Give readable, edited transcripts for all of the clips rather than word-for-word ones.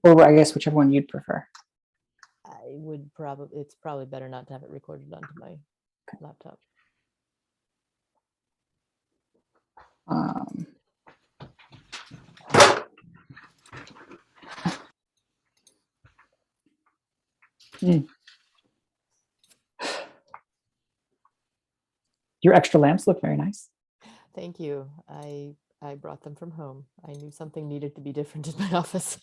Or I guess whichever one you'd prefer. It's probably better not to have it recorded onto my laptop. Your extra lamps look very nice. Thank you. I brought them from home. I knew something needed to be different in my office.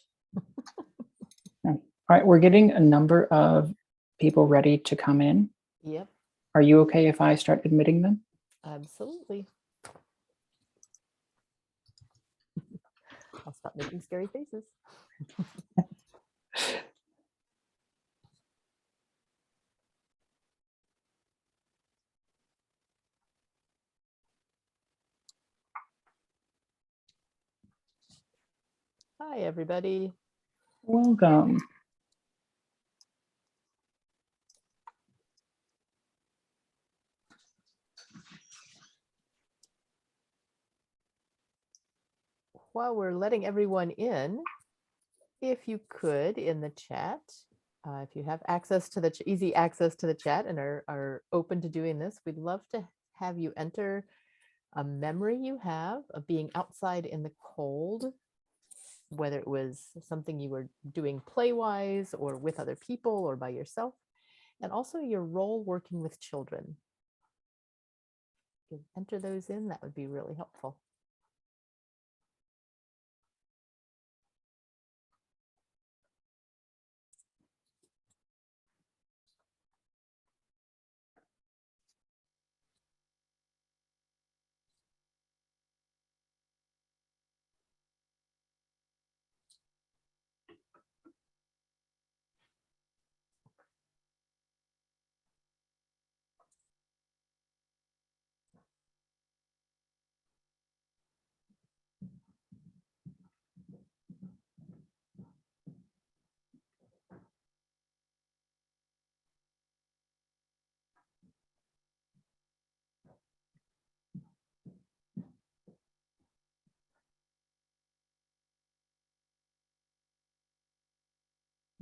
All right, we're getting a number of people ready to come in. Yep. Are you okay if I start admitting them? Absolutely. I'll stop making scary faces. Hi, everybody. Welcome. While we're letting everyone in, if you could, in the chat, if you have access to the easy access to the chat and are open to doing this, we'd love to have you enter a memory you have of being outside in the cold, whether it was something you were doing play-wise or with other people or by yourself, and also your role working with children. If you enter those in, that would be really helpful.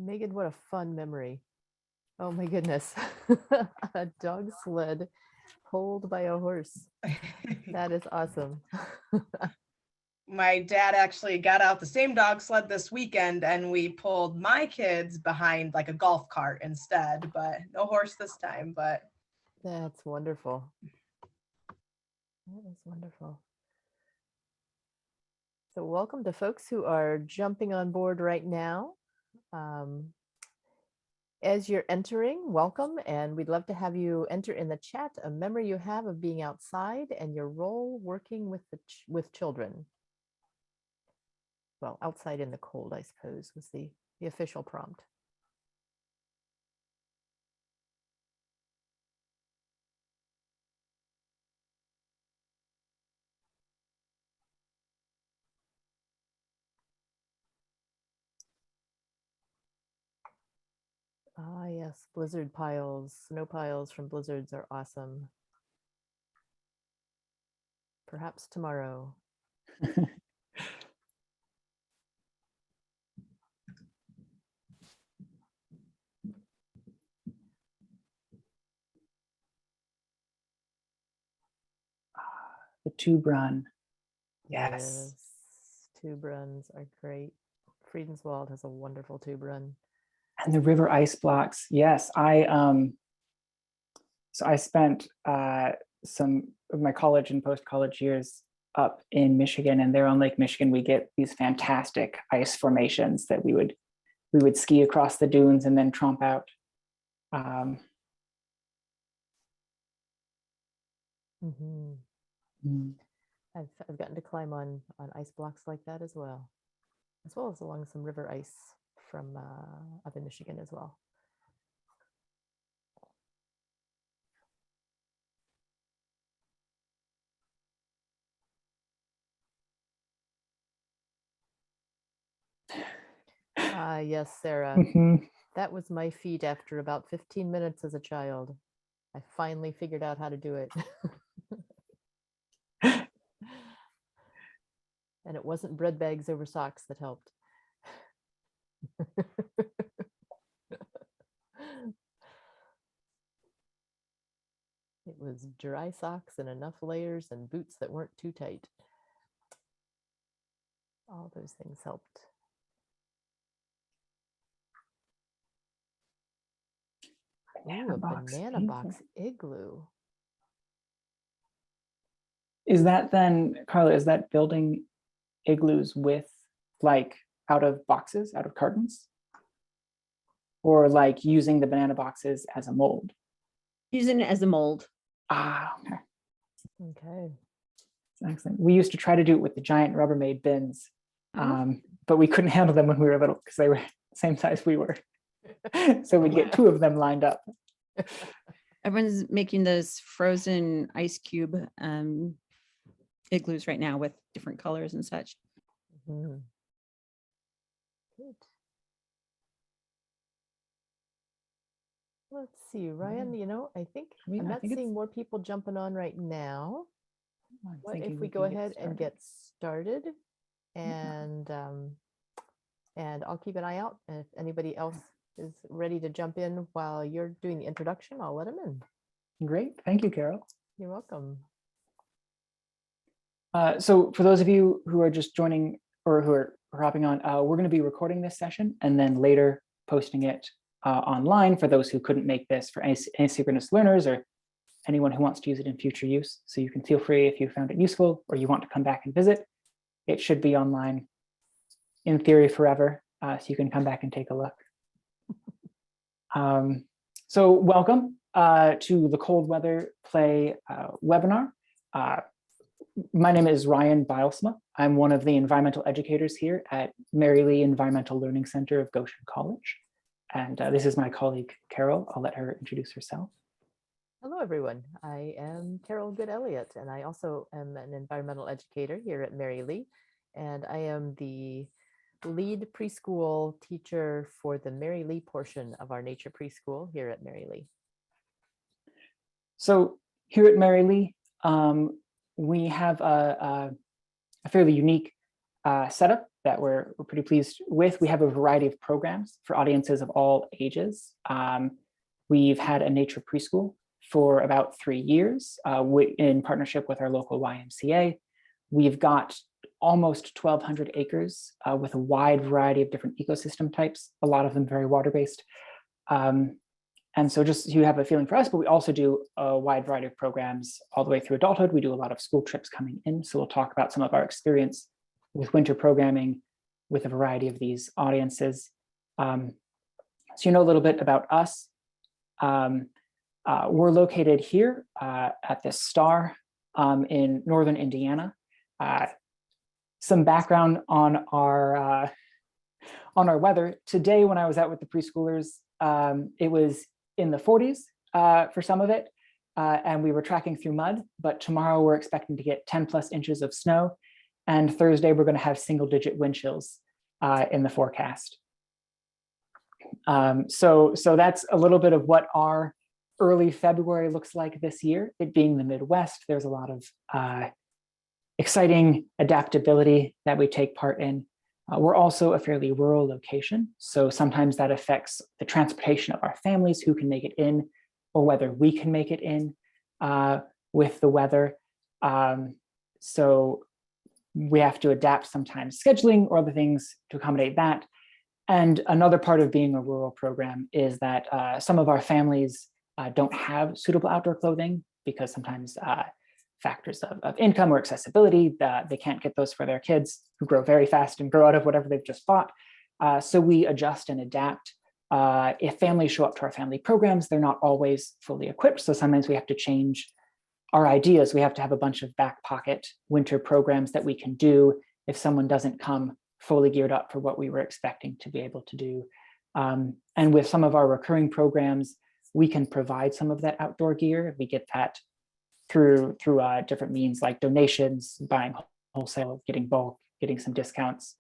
Megan, what a fun memory. Oh my goodness. A dog sled pulled by a horse. That is awesome. My dad actually got out the same dog sled this weekend and we pulled my kids behind like a golf cart instead, but no horse this time, but. That's wonderful. That is wonderful. So welcome to folks who are jumping on board right now. As you're entering, welcome, and we'd love to have you enter in the chat a memory you have of being outside and your role working with children. Well, outside in the cold, I suppose, was the official prompt. Ah, yes, blizzard piles, snow piles from blizzards are awesome. Perhaps tomorrow. The tube run. Yes. Tube runs are great. Friedenswald has a wonderful tube run. And the river ice blocks. Yes, so I spent some of my college and post-college years up in Michigan, and there on Lake Michigan, we get these fantastic ice formations that we would ski across the dunes and then tromp out. I've gotten to climb on ice blocks like that as well as along some river ice from up in Michigan as well. Yes, Sarah. That was my feat after about 15 minutes as a child. I finally figured out how to do it. And it wasn't bread bags over socks that helped. It was dry socks and enough layers and boots that weren't too tight. All those things helped. Ooh, a banana box igloo. Is that then, Carla, is that building igloos with like out of boxes, out of cartons? Or like using the banana boxes as a mold? Using it as a mold. Ah, okay. Okay. Excellent. We used to try to do it with the giant Rubbermaid bins, but we couldn't handle them when we were little because they were the same size we were. So we'd get two of them lined up. Everyone's making those frozen ice cube igloos right now with different colors and such. Mhm. Good. Let's see, Ryan, I think I'm not seeing more people jumping on right now. What if we go ahead and get started? And I'll keep an eye out. And if anybody else is ready to jump in while you're doing the introduction, I'll let them in. Great. Thank you, Carol. You're welcome. So for those of you who are just joining or who are hopping on, we're going to be recording this session and then later posting it online for those who couldn't make this, for asynchronous learners or anyone who wants to use it in future use. So you can feel free if you found it useful or you want to come back and visit. It should be online in theory forever, so you can come back and take a look. So welcome to the Cold Weather Play webinar. My name is Ryan Bilesma. I'm one of the environmental educators here at Mary Lee Environmental Learning Center of Goshen College. And this is my colleague, Carol. I'll let her introduce herself. Hello, everyone. I am Carol Good-Elliott, and I also am an environmental educator here at Mary Lee. And I am the lead preschool teacher for the Mary Lee portion of our nature preschool here at Mary Lee. So here at Mary Lee, we have a fairly unique setup that we're pretty pleased with. We have a variety of programs for audiences of all ages. We've had a nature preschool for about 3 years in partnership with our local YMCA. We've got almost 1,200 acres with a wide variety of different ecosystem types, a lot of them very water-based. And so just so you have a feeling for us, but we also do a wide variety of programs all the way through adulthood. We do a lot of school trips coming in. So we'll talk about some of our experience with winter programming with a variety of these audiences. So you know a little bit about us. We're located here at the Star in northern Indiana. Some background on our weather. Today, when I was out with the preschoolers, it was in the 40s for some of it, and we were tracking through mud, but tomorrow we're expecting to get 10+ inches of snow, and Thursday we're going to have single-digit wind chills in the forecast. So that's a little bit of what our early February looks like this year. It being the Midwest, there's a lot of exciting adaptability that we take part in. We're also a fairly rural location, so sometimes that affects the transportation of our families, who can make it in, or whether we can make it in with the weather. So we have to adapt sometimes scheduling or other things to accommodate that. And another part of being a rural program is that some of our families don't have suitable outdoor clothing because sometimes factors of income or accessibility, they can't get those for their kids who grow very fast and grow out of whatever they've just bought. So we adjust and adapt. If families show up to our family programs, they're not always fully equipped. So sometimes we have to change our ideas. We have to have a bunch of back pocket winter programs that we can do if someone doesn't come fully geared up for what we were expecting to be able to do. And with some of our recurring programs, we can provide some of that outdoor gear. We get that through different means like donations, buying wholesale, getting bulk, getting some discounts.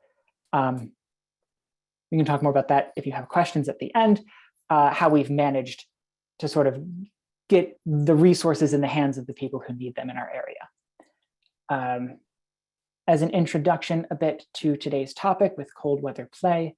We can talk more about that if you have questions at the end, how we've managed to sort of get the resources in the hands of the people who need them in our area. As an introduction a bit to today's topic with cold weather play,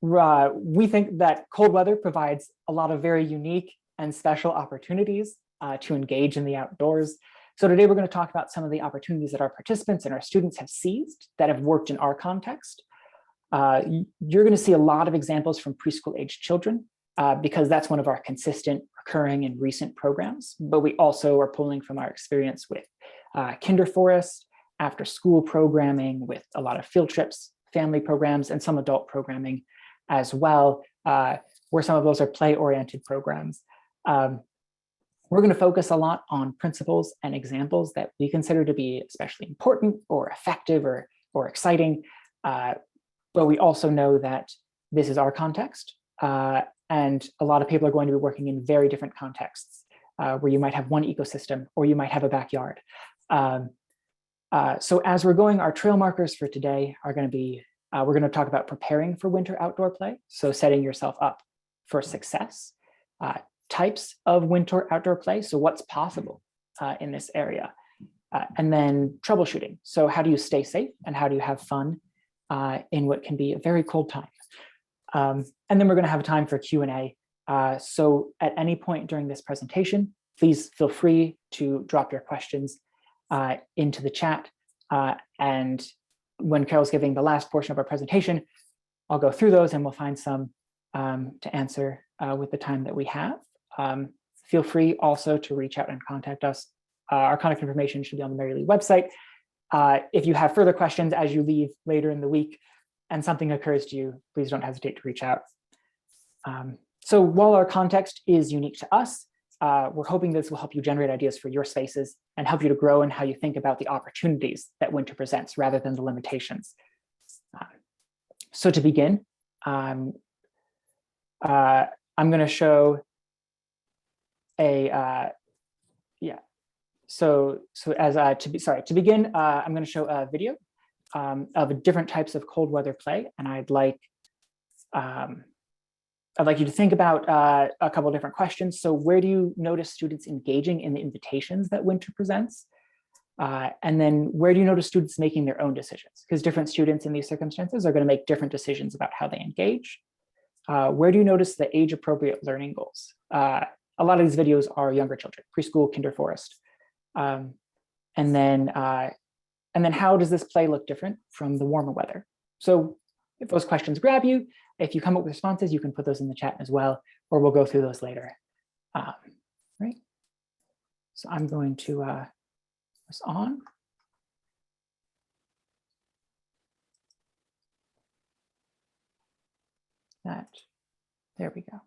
We think that cold weather provides a lot of very unique and special opportunities to engage in the outdoors. So today we're going to talk about some of the opportunities that our participants and our students have seized that have worked in our context. You're going to see a lot of examples from preschool age children because that's one of our consistent, recurring, and recent programs. But we also are pulling from our experience with kinder forest, after school programming with a lot of field trips, family programs, and some adult programming as well, where some of those are play-oriented programs. We're going to focus a lot on principles and examples that we consider to be especially important or effective or exciting. But we also know that this is our context, and a lot of people are going to be working in very different contexts, where you might have one ecosystem or you might have a backyard. So as we're going, our trail markers for today are going to be, we're going to talk about preparing for winter outdoor play. So setting yourself up for success, types of winter outdoor play. So what's possible in this area, and then troubleshooting. So how do you stay safe and how do you have fun in what can be a very cold time? And then we're going to have time for Q&A. So at any point during this presentation, please feel free to drop your questions into the chat. And when Carol's giving the last portion of our presentation, I'll go through those and we'll find some to answer with the time that we have. Feel free also to reach out and contact us. Our contact information should be on the Mary Lee website. If you have further questions as you leave later in the week and something occurs to you, please don't hesitate to reach out. So while our context is unique to us, we're hoping this will help you generate ideas for your spaces and help you to grow in how you think about the opportunities that winter presents rather than the limitations. So to begin, I'm going to show a, So to begin, I'm going to show a video of different types of cold weather play, and I'd like you to think about a couple of different questions. So where do you notice students engaging in the invitations that winter presents? And then where do you notice students making their own decisions? Because different students in these circumstances are going to make different decisions about how they engage. Where do you notice the age-appropriate learning goals? A lot of these videos are younger children, preschool, kinder forest. And then how does this play look different from the warmer weather? So if those questions grab you, if you come up with responses, you can put those in the chat as well, or we'll go through those later. Right. So I'm going to press on. There we go.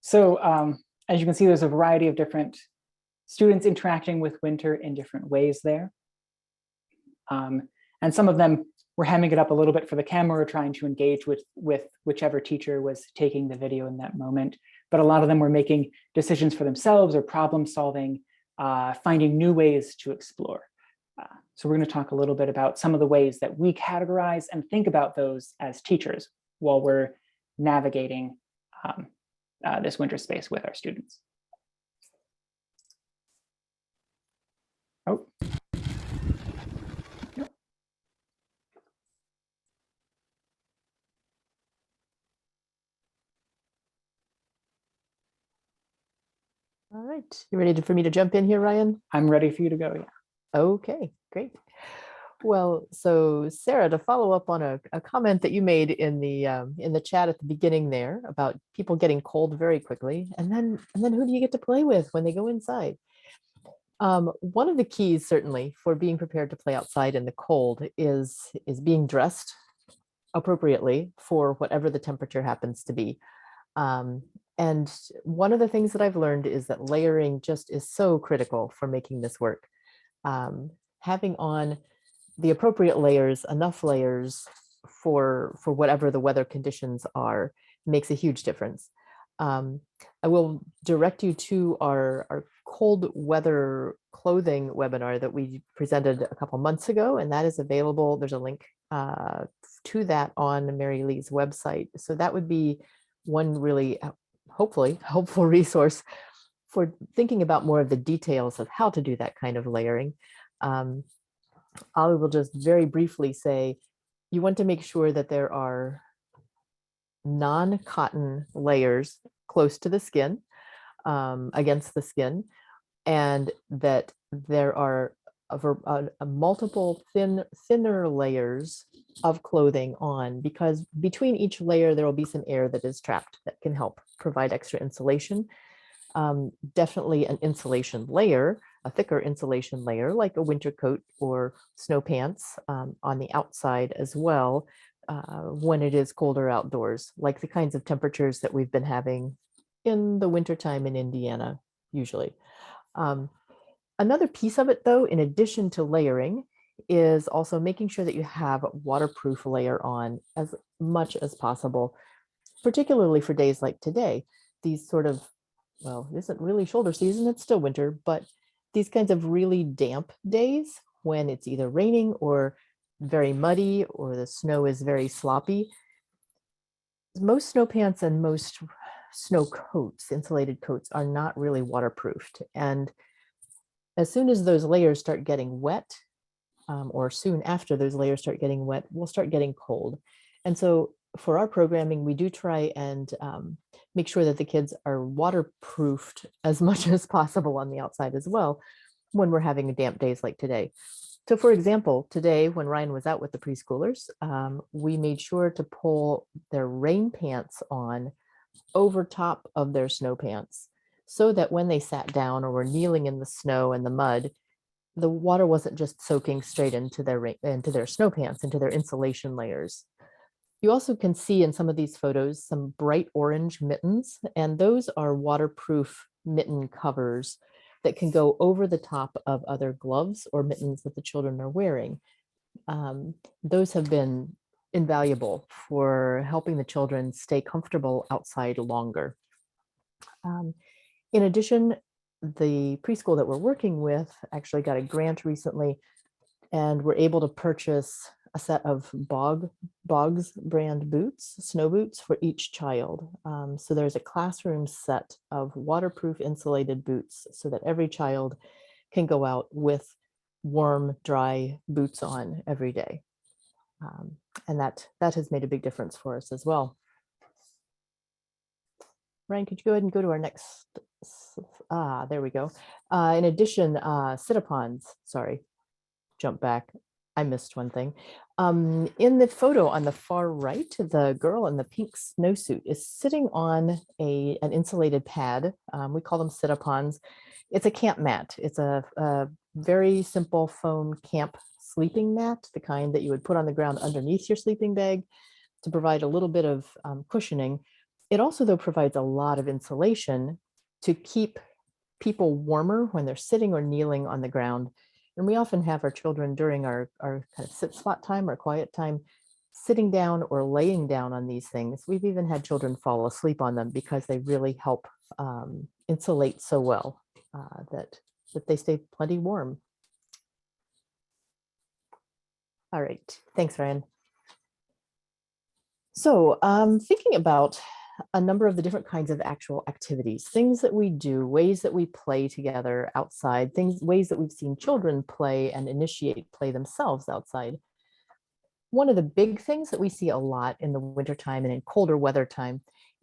So as you can see, there's a variety of different students interacting with winter in different ways there. And some of them were hamming it up a little bit for the camera, trying to engage with whichever teacher was taking the video in that moment. But a lot of them were making decisions for themselves or problem solving, finding new ways to explore. So we're going to talk a little bit about some of the ways that we categorize and think about those as teachers while we're navigating this winter space with our students. Oh. Yep. All right, you ready for me to jump in here, Ryan? I'm ready for you to go. Yeah. Okay, great. Well, so Sarah, to follow up on a comment that you made in the chat at the beginning there about people getting cold very quickly, and then who do you get to play with when they go inside? One of the keys, certainly, for being prepared to play outside in the cold is being dressed appropriately for whatever the temperature happens to be. And one of the things that I've learned is that layering just is so critical for making this work. Having on the appropriate layers, enough layers for whatever the weather conditions are, makes a huge difference. I will direct you to our cold weather clothing webinar that we presented a couple months ago, and that is available. There's a link to that on Mary Lee's website. So that would be one really, hopefully, helpful resource for thinking about more of the details of how to do that kind of layering. I will just very briefly say, you want to make sure that there are non-cotton layers close to the skin, against the skin, and that there are a multiple thinner layers of clothing on, because between each layer there will be some air that is trapped that can help provide extra insulation. Definitely an insulation layer, a thicker insulation layer like a winter coat or snow pants on the outside as well, when it is colder outdoors, like the kinds of temperatures that we've been having in the wintertime in Indiana, usually. Another piece of it, though, in addition to layering, is also making sure that you have a waterproof layer on as much as possible, particularly for days like today. These sort of, well, it isn't really shoulder season, it's still winter, but these kinds of really damp days when it's either raining or very muddy or the snow is very sloppy. Most snow pants and most snow coats, insulated coats, are not really waterproofed. And as soon as those layers start getting wet, or soon after those layers start getting wet, we'll start getting cold. And so for our programming, we do try and make sure that the kids are waterproofed as much as possible on the outside as well when we're having damp days like today. So for example, today when Ryan was out with the preschoolers, we made sure to pull their rain pants on over top of their snow pants, so that when they sat down or were kneeling in the snow and the mud, the water wasn't just soaking straight into their snow pants, into their insulation layers. You also can see in some of these photos some bright orange mittens, and those are waterproof mitten covers that can go over the top of other gloves or mittens that the children are wearing. Those have been invaluable for helping the children stay comfortable outside longer. In addition, the preschool that we're working with actually got a grant recently, and we're able to purchase a set of Boggs brand boots, snow boots for each child. So there's a classroom set of waterproof insulated boots so that every child can go out with warm, dry boots on every day. And that has made a big difference for us as well. Ryan, could you go ahead and go to our next? There we go. In addition, sit-upons, sorry, jump back. I missed one thing. In the photo on the far right, the girl in the pink snowsuit is sitting on an insulated pad. We call them sit-upons. It's a camp mat. It's a very simple foam camp sleeping mat, the kind that you would put on the ground underneath your sleeping bag to provide a little bit of cushioning. It also, though, provides a lot of insulation to keep people warmer when they're sitting or kneeling on the ground. And we often have our children during our kind of sit spot time or quiet time, sitting down or laying down on these things. We've even had children fall asleep on them because they really help insulate so well that they stay plenty warm. All right, thanks, Ryan. So thinking about a number of the different kinds of actual activities, things that we do, ways that we play together outside, ways that we've seen children play and initiate play themselves outside. One of the big things that we see a lot in the wintertime and in colder weather time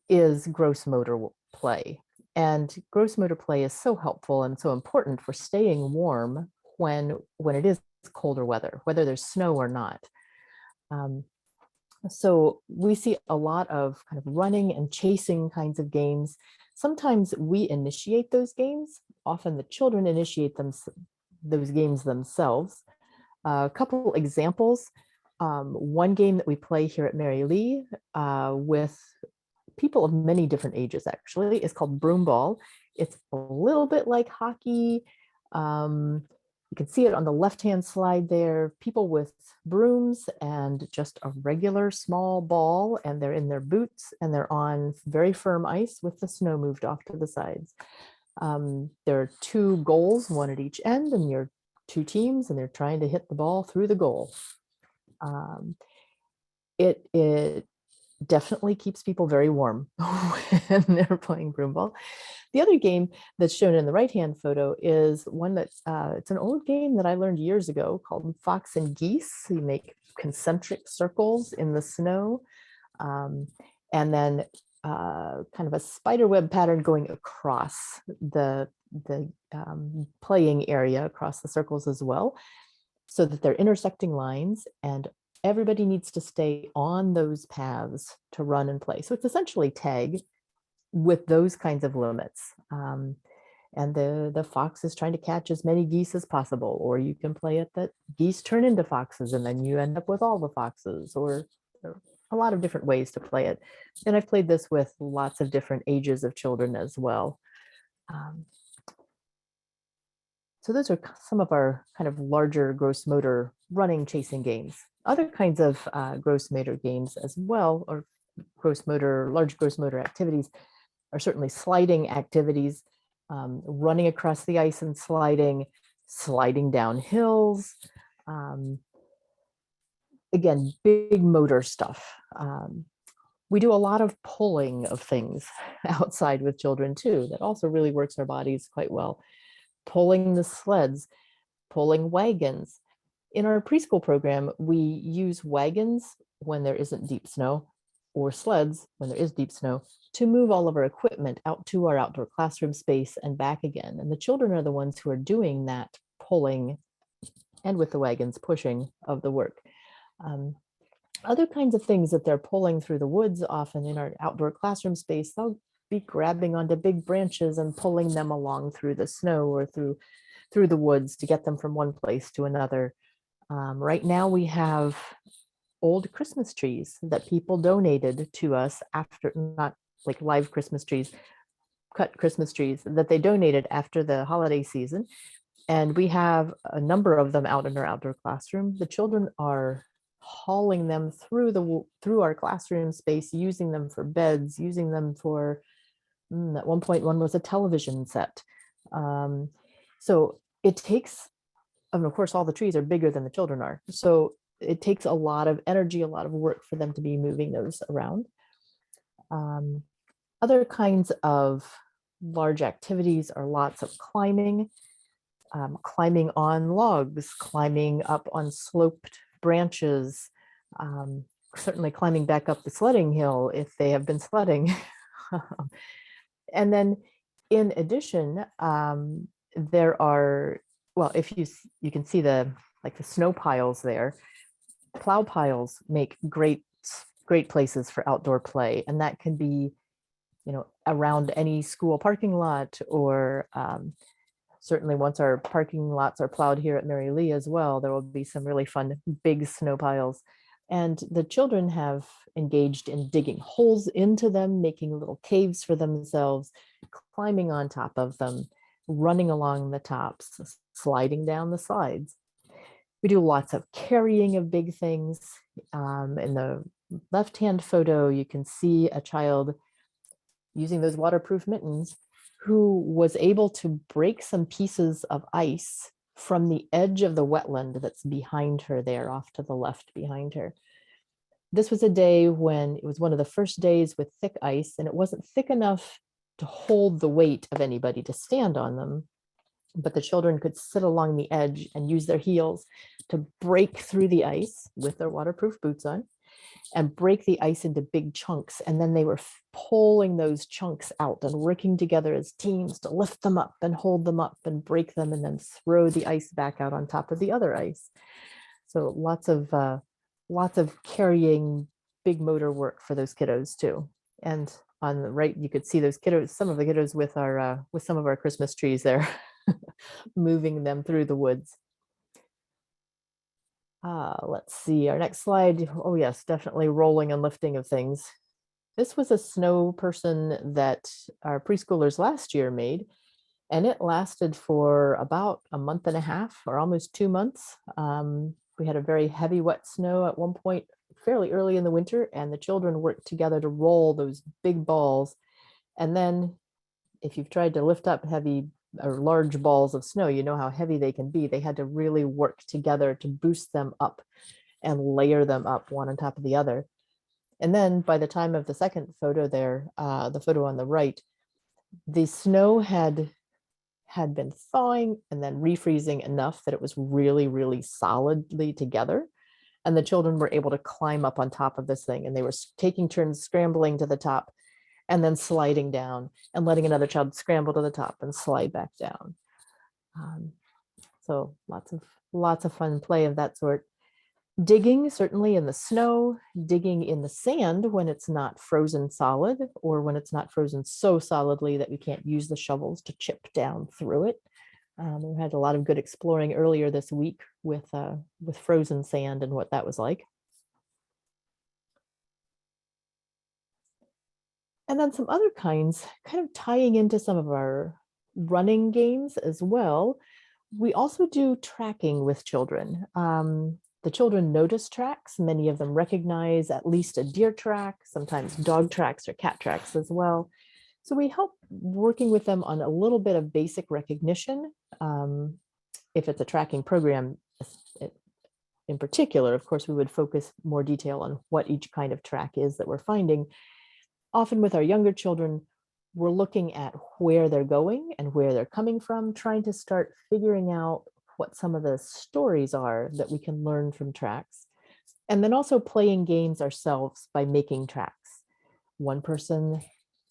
is gross motor play. And gross motor play is so helpful and so important for staying warm when it is colder weather, whether there's snow or not. So we see a lot of kind of running and chasing kinds of games. Sometimes we initiate those games. Often the children initiate those games themselves. A couple examples. One game that we play here at Mary Lee with people of many different ages actually is called Broom Ball. It's a little bit like hockey. You can see it on the left-hand slide there, people with brooms and just a regular small ball, and they're in their boots and they're on very firm ice with the snow moved off to the sides. There are two goals, one at each end, and you're two teams and they're trying to hit the ball through the goal. It definitely keeps people very warm when they're playing broom ball. The other game that's shown in the right-hand photo is one that's, it's an old game that I learned years ago called Fox and Geese. You make concentric circles in the snow, and then kind of a spider web pattern going across the playing area, across the circles as well, so that they're intersecting lines, and everybody needs to stay on those paths to run and play. So it's essentially tag with those kinds of limits. And the fox is trying to catch as many geese as possible, or you can play it that geese turn into foxes and then you end up with all the foxes, or a lot of different ways to play it. And I've played this with lots of different ages of children as well. So those are some of our kind of larger gross motor running, chasing games. Other kinds of gross motor games as well, or large gross motor activities, are certainly sliding activities, running across the ice and sliding down hills. Again, big motor stuff. We do a lot of pulling of things outside with children too. That also really works our bodies quite well. Pulling the sleds, pulling wagons. In our preschool program, we use wagons when there isn't deep snow, or sleds when there is deep snow, to move all of our equipment out to our outdoor classroom space and back again. And the children are the ones who are doing that pulling, and with the wagons pushing of the work. Other kinds of things that they're pulling through the woods, often in our outdoor classroom space, they'll be grabbing onto big branches and pulling them along through the snow or through the woods to get them from one place to another. Right now we have old Christmas trees that people donated to us after, not like live Christmas trees, cut Christmas trees that they donated after the holiday season. And we have a number of them out in our outdoor classroom. The children are hauling them through our classroom space, using them for beds, using them for, at one point, one was a television set. So it takes, and of course, all the trees are bigger than the children are. So it takes a lot of energy, a lot of work for them to be moving those around. Other kinds of large activities are lots of climbing, climbing on logs, climbing up on sloped branches, certainly climbing back up the sledding hill if they have been sledding. And then in addition, there are, well, if you can see the snow piles there, plow piles make great places for outdoor play. And that can be, around any school parking lot, or certainly once our parking lots are plowed here at Mary Lee as well, there will be some really fun big snow piles. And the children have engaged in digging holes into them, making little caves for themselves, climbing on top of them, running along the tops, sliding down the slides. We do lots of carrying of big things. In the left-hand photo, you can see a child using those waterproof mittens who was able to break some pieces of ice from the edge of the wetland that's behind her there, off to the left behind her. This was a day when it was one of the first days with thick ice, and it wasn't thick enough to hold the weight of anybody to stand on them, but the children could sit along the edge and use their heels to break through the ice with their waterproof boots on and break the ice into big chunks. And then they were pulling those chunks out and working together as teams to lift them up and hold them up and break them and then throw the ice back out on top of the other ice. So lots of carrying, big motor work for those kiddos too. And on the right, you could see those kiddos, some of the kiddos with some of our Christmas trees there, moving them through the woods. Let's see, our next slide. Oh yes, definitely rolling and lifting of things. This was a snow person that our preschoolers last year made, and it lasted for about a month and a half or almost 2 months. We had a very heavy wet snow at one point fairly early in the winter, and the children worked together to roll those big balls. And then if you've tried to lift up heavy or large balls of snow, you know how heavy they can be. They had to really work together to boost them up and layer them up one on top of the other. And then by the time of the second photo there, the photo on the right, the snow had been thawing and then refreezing enough that it was really, really solidly together. And the children were able to climb up on top of this thing, and they were taking turns scrambling to the top and then sliding down and letting another child scramble to the top and slide back down. So lots of fun play of that sort. Digging, certainly in the snow, digging in the sand when it's not frozen solid, or when it's not frozen so solidly that we can't use the shovels to chip down through it. We had a lot of good exploring earlier this week with frozen sand and what that was like. And then some other kinds, kind of tying into some of our running games as well. We also do tracking with children. The children notice tracks. Many of them recognize at least a deer track, sometimes dog tracks or cat tracks as well. So we help working with them on a little bit of basic recognition. If it's a tracking program, in particular, of course, we would focus more detail on what each kind of track is that we're finding. Often with our younger children, we're looking at where they're going and where they're coming from, trying to start figuring out what some of the stories are that we can learn from tracks. And then also playing games ourselves by making tracks. One person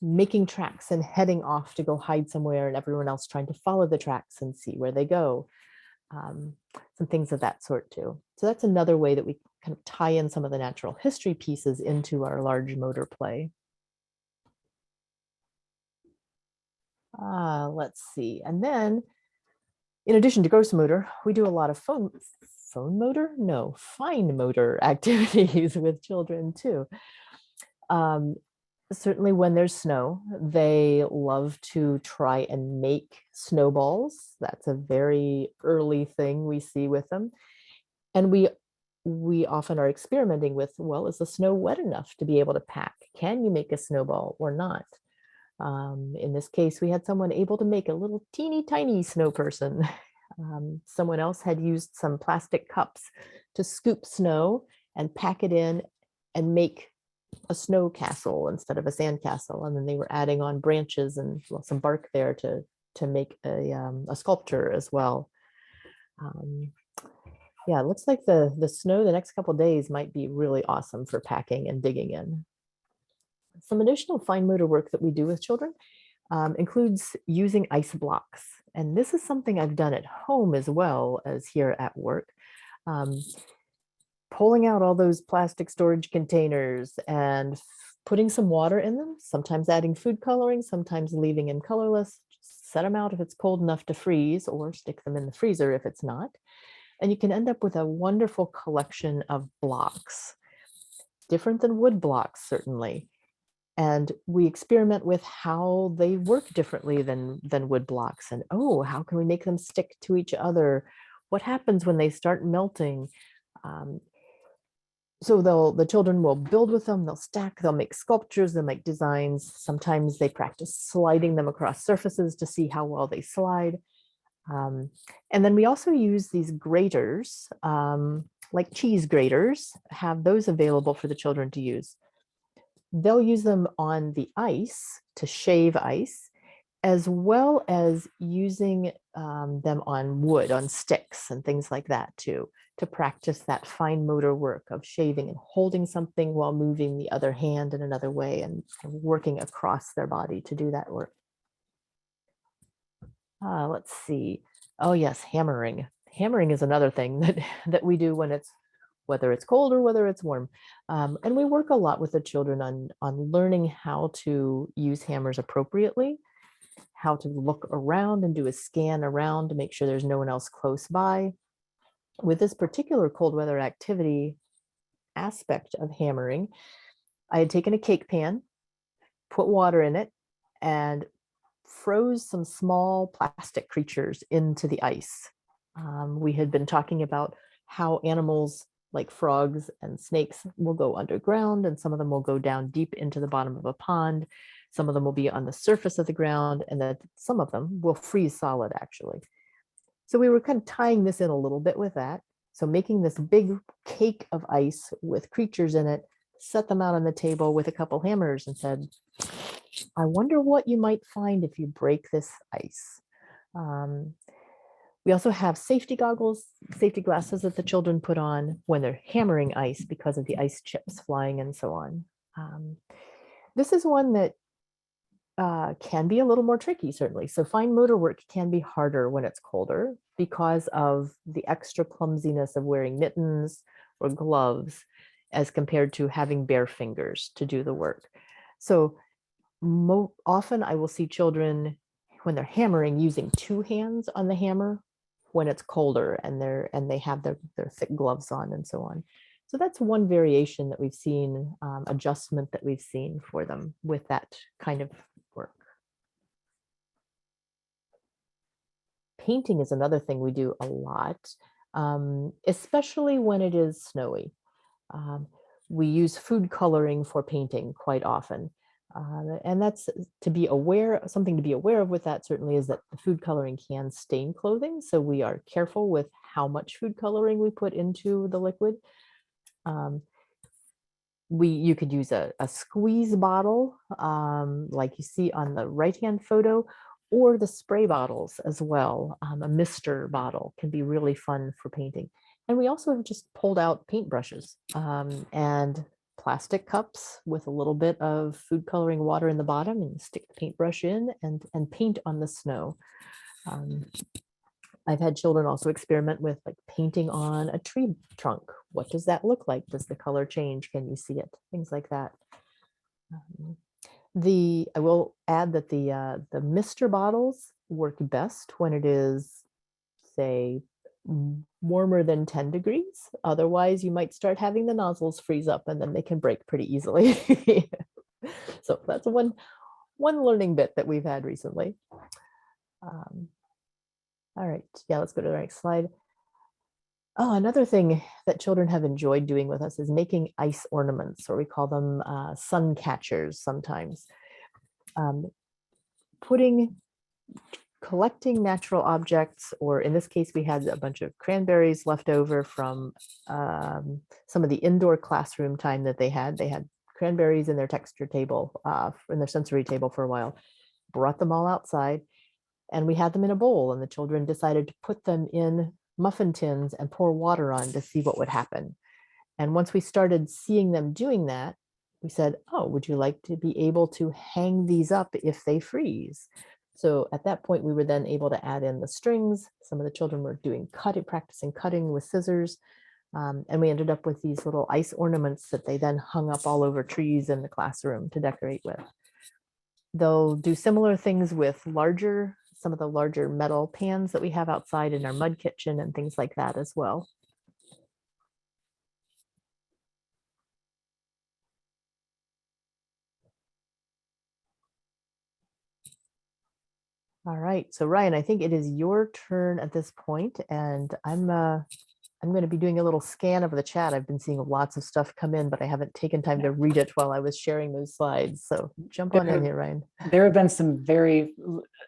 making tracks and heading off to go hide somewhere, and everyone else trying to follow the tracks and see where they go. Some things of that sort too. So that's another way that we kind of tie in some of the natural history pieces into our large motor play. Let's see. And then in addition to gross motor, we do a lot of fine motor activities with children too. Certainly when there's snow, they love to try and make snowballs. That's a very early thing we see with them. And we often are experimenting with, well, is the snow wet enough to be able to pack? Can you make a snowball or not? In this case, we had someone able to make a little teeny tiny snow person. Someone else had used some plastic cups to scoop snow and pack it in and make a snow castle instead of a sand castle. And then they were adding on branches and some bark there to make a sculpture as well. Yeah, it looks like the snow the next couple of days might be really awesome for packing and digging in. Some additional fine motor work that we do with children includes using ice blocks. And this is something I've done at home as well as here at work. Pulling out all those plastic storage containers and putting some water in them, sometimes adding food coloring, sometimes leaving them colorless. Just set them out if it's cold enough to freeze, or stick them in the freezer if it's not. And you can end up with a wonderful collection of blocks. different than wood blocks, certainly. And we experiment with how they work differently than wood blocks. And oh, how can we make them stick to each other? What happens when they start melting? So the children will build with them, they'll stack, they'll make sculptures, they'll make designs. Sometimes they practice sliding them across surfaces to see how well they slide. And then we also use these graters, like cheese graters, have those available for the children to use. They'll use them on the ice to shave ice, as well as using them on wood, on sticks and things like that too, to practice that fine motor work of shaving and holding something while moving the other hand in another way and working across their body to do that work. Let's see. Oh yes, hammering. Hammering is another thing that we do when whether it's cold or whether it's warm. And we work a lot with the children on learning how to use hammers appropriately, how to look around and do a scan around to make sure there's no one else close by. With this particular cold weather activity aspect of hammering, I had taken a cake pan, put water in it, and froze some small plastic creatures into the ice. We had been talking about how animals like frogs and snakes will go underground, and some of them will go down deep into the bottom of a pond. Some of them will be on the surface of the ground, and that some of them will freeze solid, actually. So we were kind of tying this in a little bit with that. So making this big cake of ice with creatures in it, set them out on the table with a couple hammers and said, I wonder what you might find if you break this ice. We also have safety goggles, safety glasses that the children put on when they're hammering ice because of the ice chips flying and so on. This is one that can be a little more tricky, certainly. So fine motor work can be harder when it's colder because of the extra clumsiness of wearing mittens or gloves as compared to having bare fingers to do the work. So often I will see children when they're hammering using two hands on the hammer when it's colder and they have their thick gloves on and so on. So that's one variation that we've seen, adjustment that we've seen for them with that kind of work. Painting is another thing we do a lot, especially when it is snowy. We use food coloring for painting quite often. And that's to be aware, something to be aware of with that certainly is that the food coloring can stain clothing. So we are careful with how much food coloring we put into the liquid. You could use a squeeze bottle, like you see on the right-hand photo, or the spray bottles as well. A mister bottle can be really fun for painting. And we also have just pulled out paintbrushes and plastic cups with a little bit of food coloring water in the bottom, and stick the paintbrush in and paint on the snow. I've had children also experiment with like painting on a tree trunk. What does that look like? Does the color change? Can you see it? Things like that. I will add that the mister bottles work best when it is, say, warmer than 10 degrees. Otherwise, you might start having the nozzles freeze up and then they can break pretty easily. So that's one learning bit that we've had recently. All right, yeah, let's go to the next slide. Oh, another thing that children have enjoyed doing with us is making ice ornaments, or we call them sun catchers sometimes. Collecting natural objects, or in this case, we had a bunch of cranberries left over from some of the indoor classroom time that they had. They had cranberries in their texture table, in their sensory table for a while, brought them all outside, and we had them in a bowl, and the children decided to put them in muffin tins and pour water on to see what would happen. And once we started seeing them doing that, we said, oh, would you like to be able to hang these up if they freeze? So at that point, we were then able to add in the strings. Some of the children were practicing cutting with scissors. And we ended up with these little ice ornaments that they then hung up all over trees in the classroom to decorate with. They'll do similar things with some of the larger metal pans that we have outside in our mud kitchen and things like that as well. All right, so Ryan, I think it is your turn at this point, and I'm going to be doing a little scan of the chat. I've been seeing lots of stuff come in, but I haven't taken time to read it while I was sharing those slides. So jump on in here, Ryan. There have been some very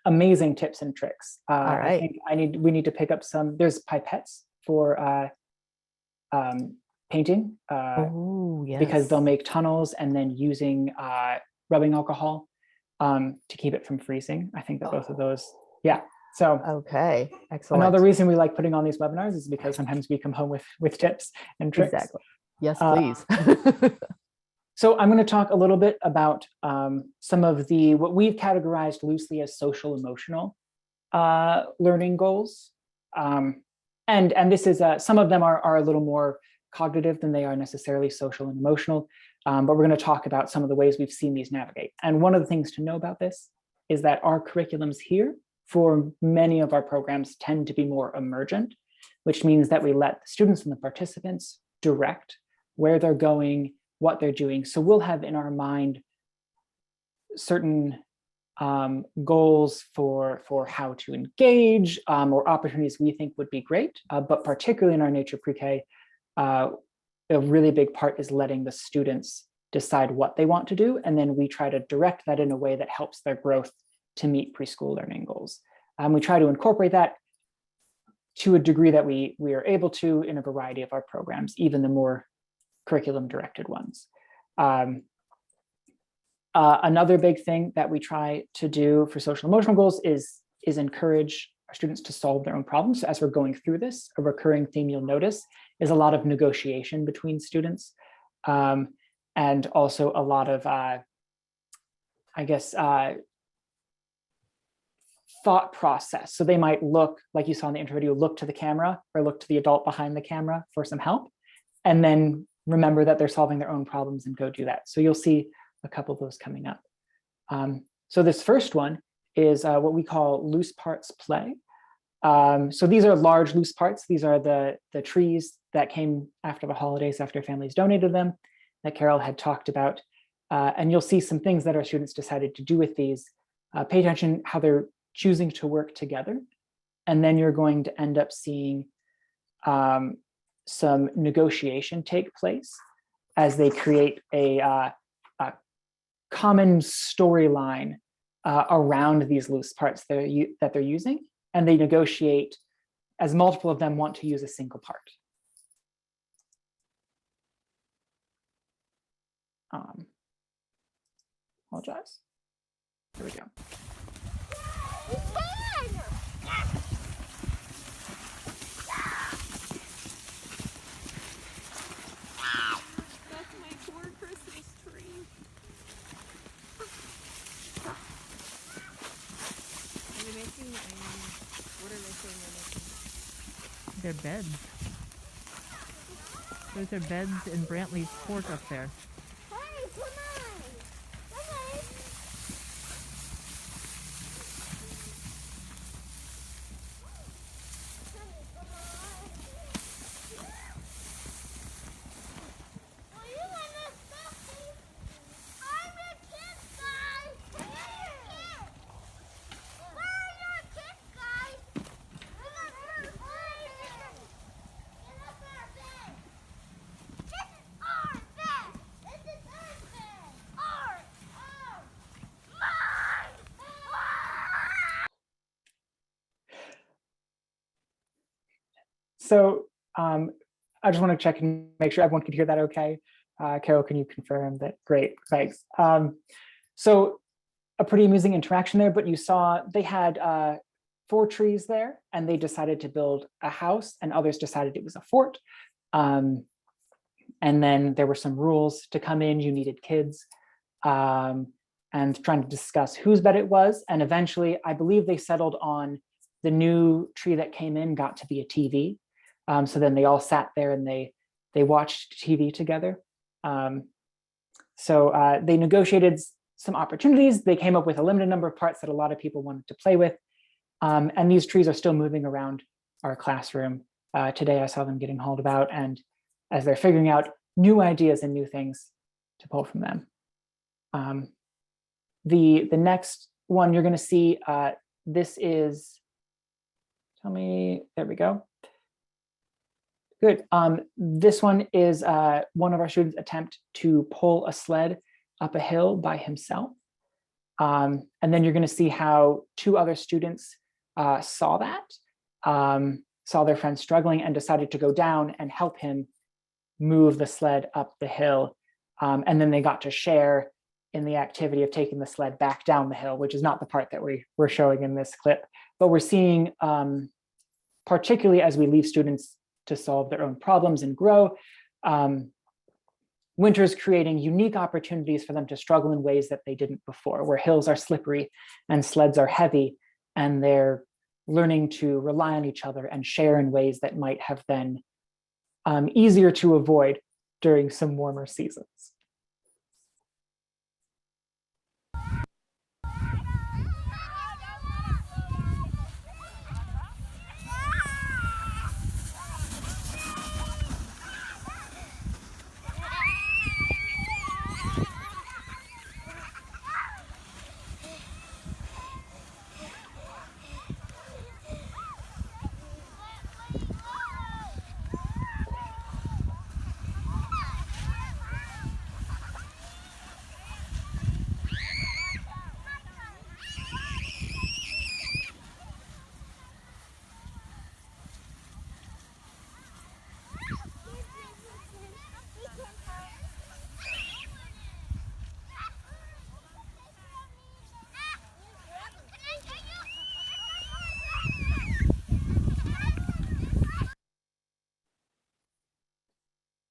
amazing tips and tricks. All I right. think we need to pick up some. There's pipettes for painting Oh, yes. because they'll make tunnels, and then using rubbing alcohol to keep it from freezing. I think that both of those, yeah. So okay, excellent. another reason we like putting on these webinars is because sometimes we come home with tips and tricks. Exactly. Yes, please. So I'm going to talk a little bit about some of what we've categorized loosely as social emotional learning goals. And this is some of them are a little more cognitive than they are necessarily social and emotional. But we're going to talk about some of the ways we've seen these navigate. And one of the things to know about this is that our curriculums here for many of our programs tend to be more emergent, which means that we let the students and the participants direct where they're going, what they're doing. So we'll have in our mind certain goals for how to engage or opportunities we think would be great, but particularly in our nature pre-K, a really big part is letting the students decide what they want to do, and then we try to direct that in a way that helps their growth to meet preschool learning goals. We try to incorporate that to a degree that we are able to in a variety of our programs, even the more curriculum directed ones. Another big thing that we try to do for social emotional goals is encourage our students to solve their own problems. So as we're going through this, a recurring theme you'll notice is a lot of negotiation between students, and also a lot of, thought process. So they might look, like you saw in the intro video, look to the camera or look to the adult behind the camera for some help, and then remember that they're solving their own problems and go do that. So you'll see a couple of those coming up. So this first one is what we call loose parts play. So these are large loose parts. These are the trees that came after the holidays, after families donated them, that Carol had talked about. And you'll see some things that our students decided to do with these. Pay attention how they're choosing to work together. And then you're going to end up seeing some negotiation take place as they create a common storyline around these loose parts that they're using, and they negotiate as multiple of them want to use a single part. Apologize. Here we go. They're beds. Those are beds in Brantley's fort up there. Hey, come on! Come on! Well, you wanna stop me? I'm a kid guy! Where are your kid guys? Get up our bed! This is our bed! This is our bed! Our! Mine! So I just want to check and make sure everyone can hear that okay. Carol, can you confirm that? Great, thanks. So a pretty amusing interaction there, but you saw they had 4 trees there, and they decided to build a house, and others decided it was a fort. And then there were some rules to come in. You needed kids, and trying to discuss whose bed it was. And eventually, I believe they settled on the new tree that came in got to be a TV. So then they all sat there and they watched TV together. So they negotiated some opportunities. They came up with a limited number of parts that a lot of people wanted to play with. And these trees are still moving around our classroom. Today I saw them getting hauled about, and as they're figuring out new ideas and new things to pull from them. The next one you're going to see this is, tell me, there we go. Good. This one is one of our students' attempt to pull a sled up a hill by himself. And then you're going to see how two other students saw that, saw their friend struggling and decided to go down and help him move the sled up the hill. And then they got to share in the activity of taking the sled back down the hill, which is not the part that we're showing in this clip. But we're seeing, particularly as we leave students to solve their own problems and grow, Winter's creating unique opportunities for them to struggle in ways that they didn't before, where hills are slippery and sleds are heavy, and they're learning to rely on each other and share in ways that might have been easier to avoid during some warmer seasons.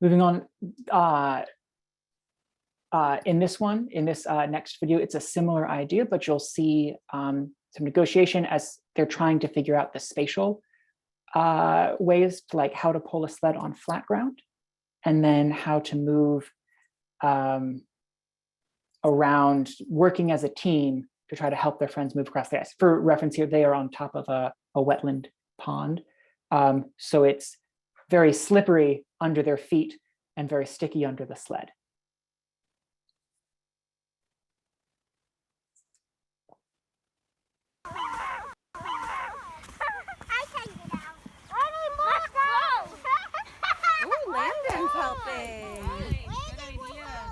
Moving on, in this next video, it's a similar idea, but you'll see some negotiation as they're trying to figure out the spatial ways to, like, how to pull a sled on flat ground, and then how to move around, working as a team to try to help their friends move across the ice. For reference here, they are on top of a wetland pond. So it's very slippery under their feet and very sticky under the sled. Ooh, Landon's helping.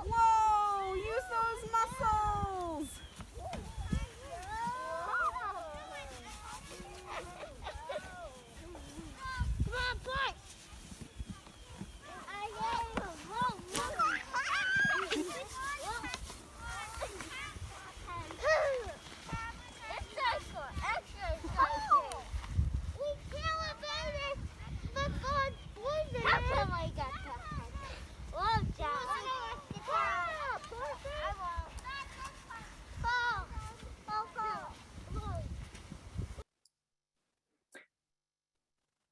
Whoa, use those muscles. Come on, boy.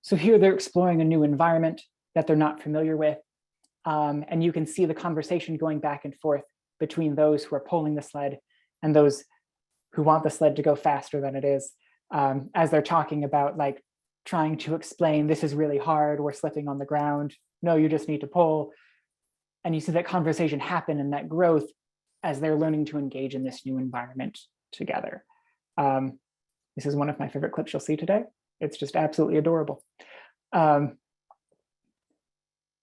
So here they're exploring a new environment that they're not familiar with. And you can see the conversation going back and forth between those who are pulling the sled and those who want the sled to go faster than it is, as they're talking about, like, trying to explain, this is really hard, we're slipping on the ground, no, you just need to pull. And you see that conversation happen and that growth as they're learning to engage in this new environment together. This is one of my favorite clips you'll see today. It's just absolutely adorable.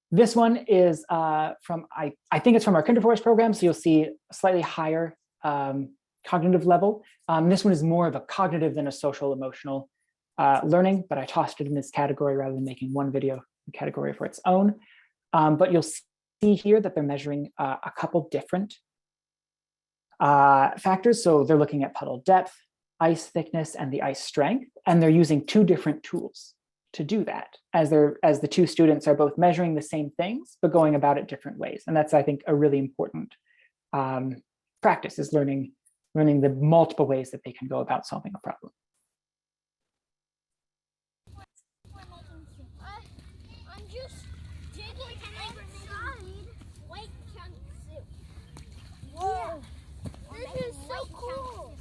This one is from, I think it's from our Kinderforest program, so you'll see a slightly higher cognitive level. This one is more of a cognitive than a social emotional learning, but I tossed it in this category rather than making one video category for its own. But you'll see here that they're measuring a couple different factors. So they're looking at puddle depth, ice thickness, and the ice strength, and they're using two different tools to do that, as the two students are both measuring the same things but going about it different ways. And that's, I think, a really important practice, is learning the multiple ways that they can go about solving a problem. I'm just digging inside white chunk soup. Whoa! This is so cool.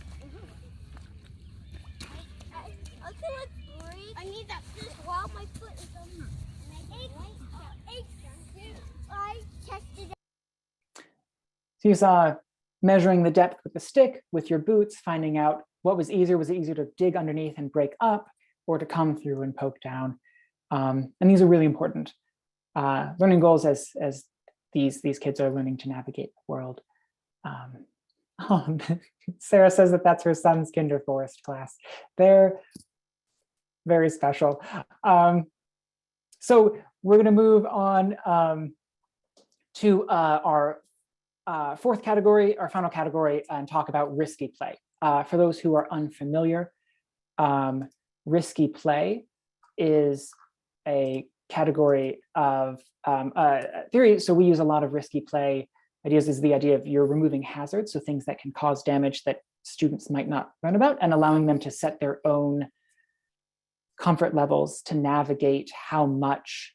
I need that fish while my foot is on it. I tested it. So you saw measuring the depth with the stick, with your boots, finding out what was easier? Was it easier to dig underneath and break up, or to come through and poke down? And these are really important learning goals as these kids are learning to navigate the world. Sarah says that that's her son's kinder forest class. They're very special. So we're going to move on to our fourth category, our final category, and talk about risky play. For those who are unfamiliar, risky play is a category of theory. So we use a lot of risky play ideas. Is the idea of you're removing hazards, so things that can cause damage that students might not learn about, and allowing them to set their own comfort levels to navigate how much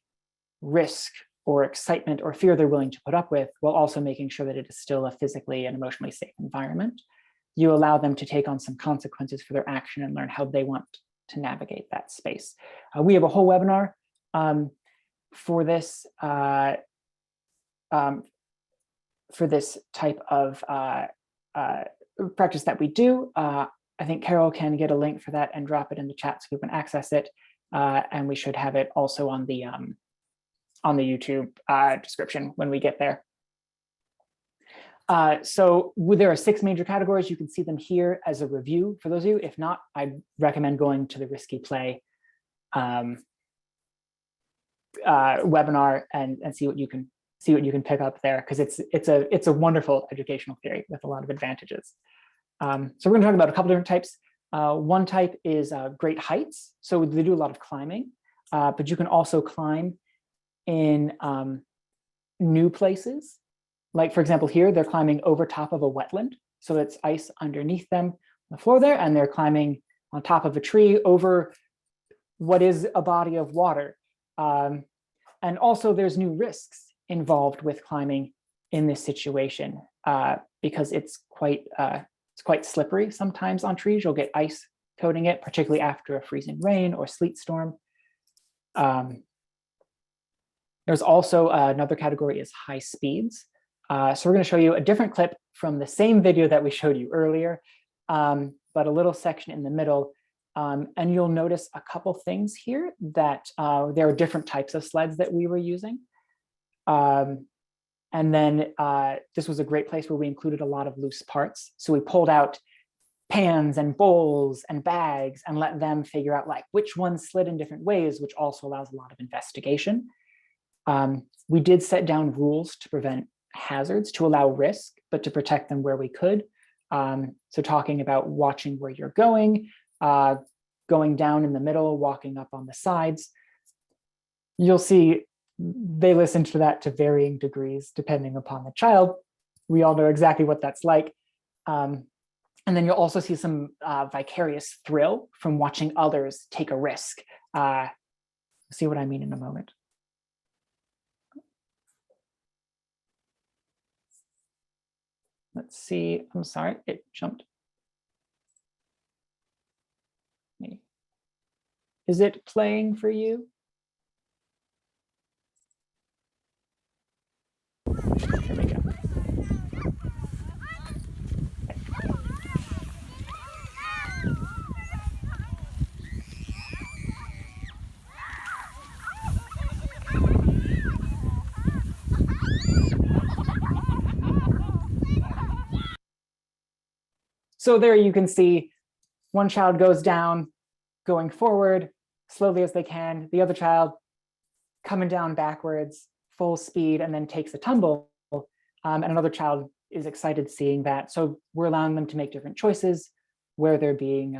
risk or excitement or fear they're willing to put up with, while also making sure that it is still a physically and emotionally safe environment. You allow them to take on some consequences for their action and learn how they want to navigate that space. We have a whole webinar for this type of practice that we do. I think Carol can get a link for that and drop it in the chat so we can access it. And we should have it also on the YouTube description when we get there. So there are 6 major categories. You can see them here as a review for those of you. If not, I'd recommend going to the Risky Play webinar and see what you can pick up there, because it's a wonderful educational theory with a lot of advantages. So we're going to talk about a couple different types. One type is great heights. So they do a lot of climbing, but you can also climb in new places. Like, for example, here they're climbing over top of a wetland. So it's ice underneath them on the floor there, and they're climbing on top of a tree over what is a body of water. And also there's new risks involved with climbing in this situation because it's quite slippery sometimes on trees. You'll get ice coating it, particularly after a freezing rain or sleet storm. There's also another category is high speeds. So we're going to show you a different clip from the same video that we showed you earlier, but a little section in the middle. And you'll notice a couple things here that there are different types of sleds that we were using. And then this was a great place where we included a lot of loose parts. So we pulled out pans and bowls and bags and let them figure out like which ones slid in different ways, which also allows a lot of investigation. We did set down rules to prevent hazards, to allow risk, but to protect them where we could. So talking about watching where you're going down in the middle, walking up on the sides. You'll see they listen to that to varying degrees depending upon the child. We all know exactly what that's like. And then you'll also see some vicarious thrill from watching others take a risk. See what I mean in a moment. Let's see, I'm sorry, it jumped. Is it playing for you? Here we go. So there you can see one child goes down, going forward slowly as they can. The other child coming down backwards, full speed, and then takes a tumble. And another child is excited seeing that. So we're allowing them to make different choices where they're being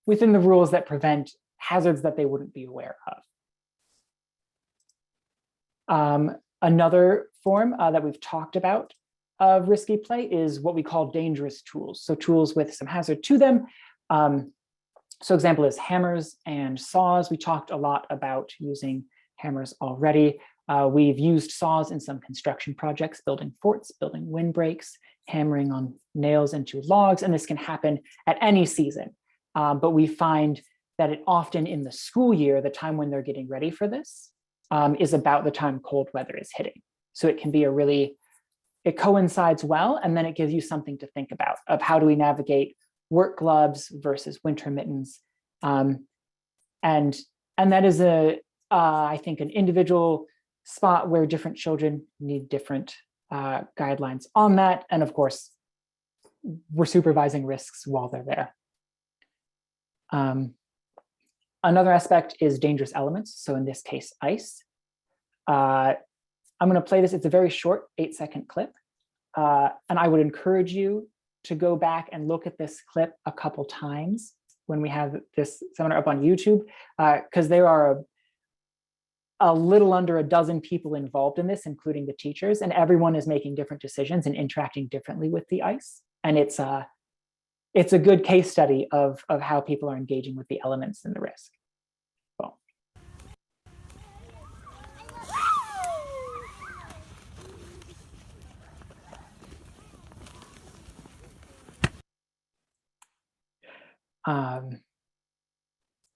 within the rules that prevent hazards that they wouldn't be aware of. Another form that we've talked about of risky play is what we call dangerous tools. So tools with some hazard to them. So example is hammers and saws. We talked a lot about using hammers already. We've used saws in some construction projects, building forts, building windbreaks, hammering on nails into logs, and this can happen at any season. But we find that it often in the school year, the time when they're getting ready for this, is about the time cold weather is hitting. So it can be it coincides well, and then it gives you something to think about of how do we navigate work gloves versus winter mittens. And that is I think an individual spot where different children need different guidelines on that. And of course, we're supervising risks while they're there. Another aspect is dangerous elements. So in this case, ice. I'm going to play this. It's a very short 8-second clip. And I would encourage you to go back and look at this clip a couple times when we have this seminar up on YouTube, because there are a little under a dozen people involved in this, including the teachers, and everyone is making different decisions and interacting differently with the ice. And it's a good case study of how people are engaging with the elements and the risk. Well,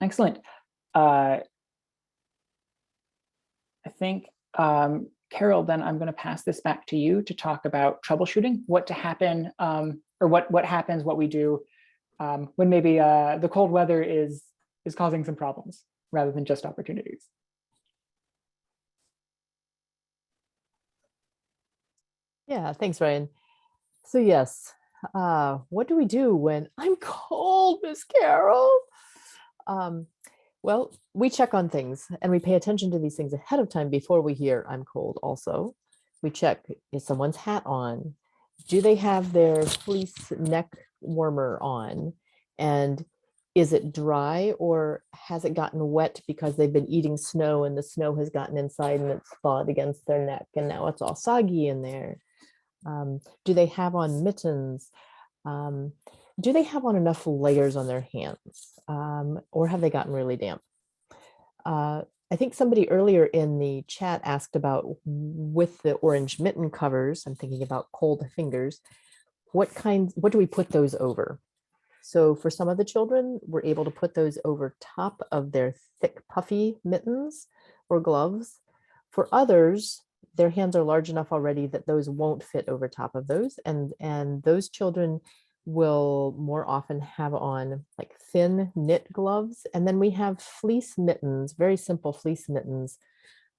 excellent. I think, Carol, then I'm going to pass this back to you to talk about troubleshooting, what to happen, or what happens, what we do when maybe the cold weather is causing some problems rather than just opportunities. Yeah, thanks, Ryan. So yes, what do we do when I'm cold, Miss Carol? Well, we check on things and we pay attention to these things ahead of time before we hear I'm cold also. We check, is someone's hat on? Do they have their fleece neck warmer on? And is it dry or has it gotten wet because they've been eating snow and the snow has gotten inside and it's thawed against their neck and now it's all soggy in there? Do they have on mittens? Do they have on enough layers on their hands? Or have they gotten really damp? I think somebody earlier in the chat asked about with the orange mitten covers, I'm thinking about cold fingers, what do we put those over? So for some of the children, we're able to put those over top of their thick, puffy mittens or gloves. For others, their hands are large enough already that those won't fit over top of those. And those children will more often have on like thin knit gloves. And then we have fleece mittens, very simple fleece mittens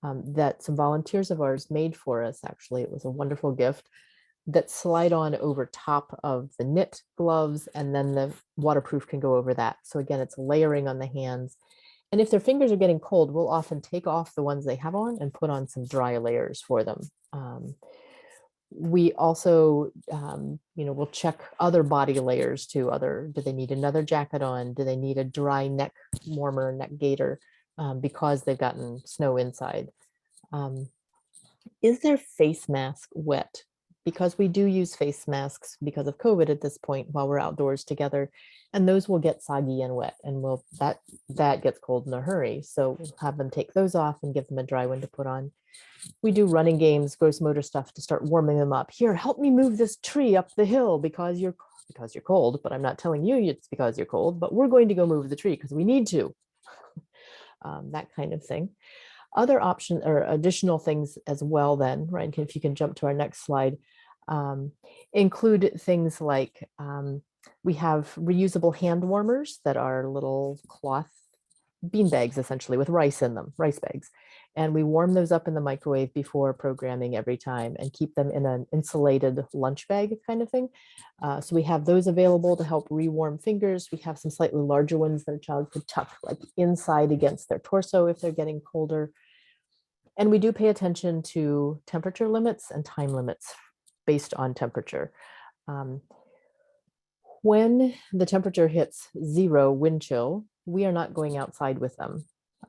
that some volunteers of ours made for us. Actually, it was a wonderful gift that slide on over top of the knit gloves, and then the waterproof can go over that. So again, it's layering on the hands. And if their fingers are getting cold, we'll often take off the ones they have on and put on some dry layers for them. We also, we'll check other body layers too. Do they need another jacket on? Do they need a dry neck warmer, neck gaiter, because they've gotten snow inside? Is their face mask wet? Because we do use face masks because of COVID at this point while we're outdoors together, and those will get soggy and wet, and that gets cold in a hurry. So we'll have them take those off and give them a dry one to put on. We do running games, gross motor stuff to start warming them up. Here, help me move this tree up the hill because you're cold, but I'm not telling you it's because you're cold, but we're going to go move the tree because we need to. That kind of thing. Other options or additional things as well then, Ryan, if you can jump to our next slide, include things like we have reusable hand warmers that are little cloth bean bags, essentially with rice in them, rice bags. And we warm those up in the microwave before programming every time and keep them in an insulated lunch bag kind of thing. So we have those available to help rewarm fingers. We have some slightly larger ones that a child could tuck like inside against their torso if they're getting colder. And we do pay attention to temperature limits and time limits based on temperature. When the temperature hits 0 wind chill, we are not going outside with them.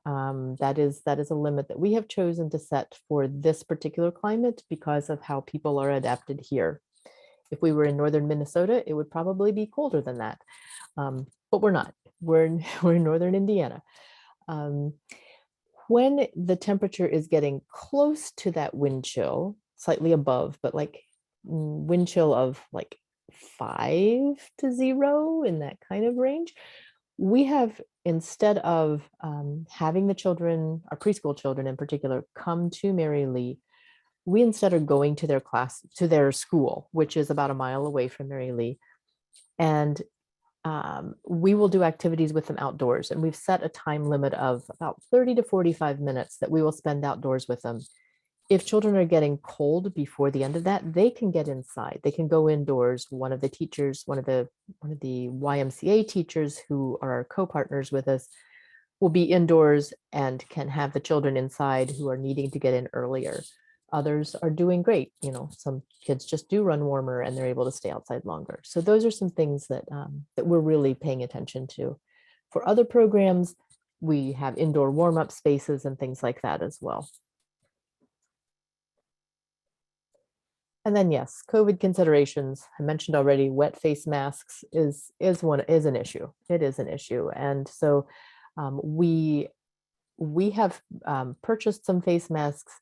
That is a limit that we have chosen to set for this particular climate because of how people are adapted here. If we were in northern Minnesota, it would probably be colder than that, but we're not. We're in northern Indiana. When the temperature is getting close to that wind chill, slightly above, but like wind chill of like 5 to 0 in that kind of range, we have, instead of having the children, our preschool children in particular, come to Mary Lee, we instead are going to their class, to their school, which is about a mile away from Mary Lee. And we will do activities with them outdoors, and we've set a time limit of about 30 to 45 minutes that we will spend outdoors with them. If children are getting cold before the end of that, they can get inside. They can go indoors. One of the teachers, one of the YMCA teachers who are our co-partners with us will be indoors and can have the children inside who are needing to get in earlier. Others are doing great. You know, some kids just do run warmer and they're able to stay outside longer. So those are some things that that we're really paying attention to. For other programs, we have indoor warm-up spaces and things like that as well. And then yes, COVID considerations. I mentioned already, wet face masks is an issue. It is an issue, and so we have purchased some face masks,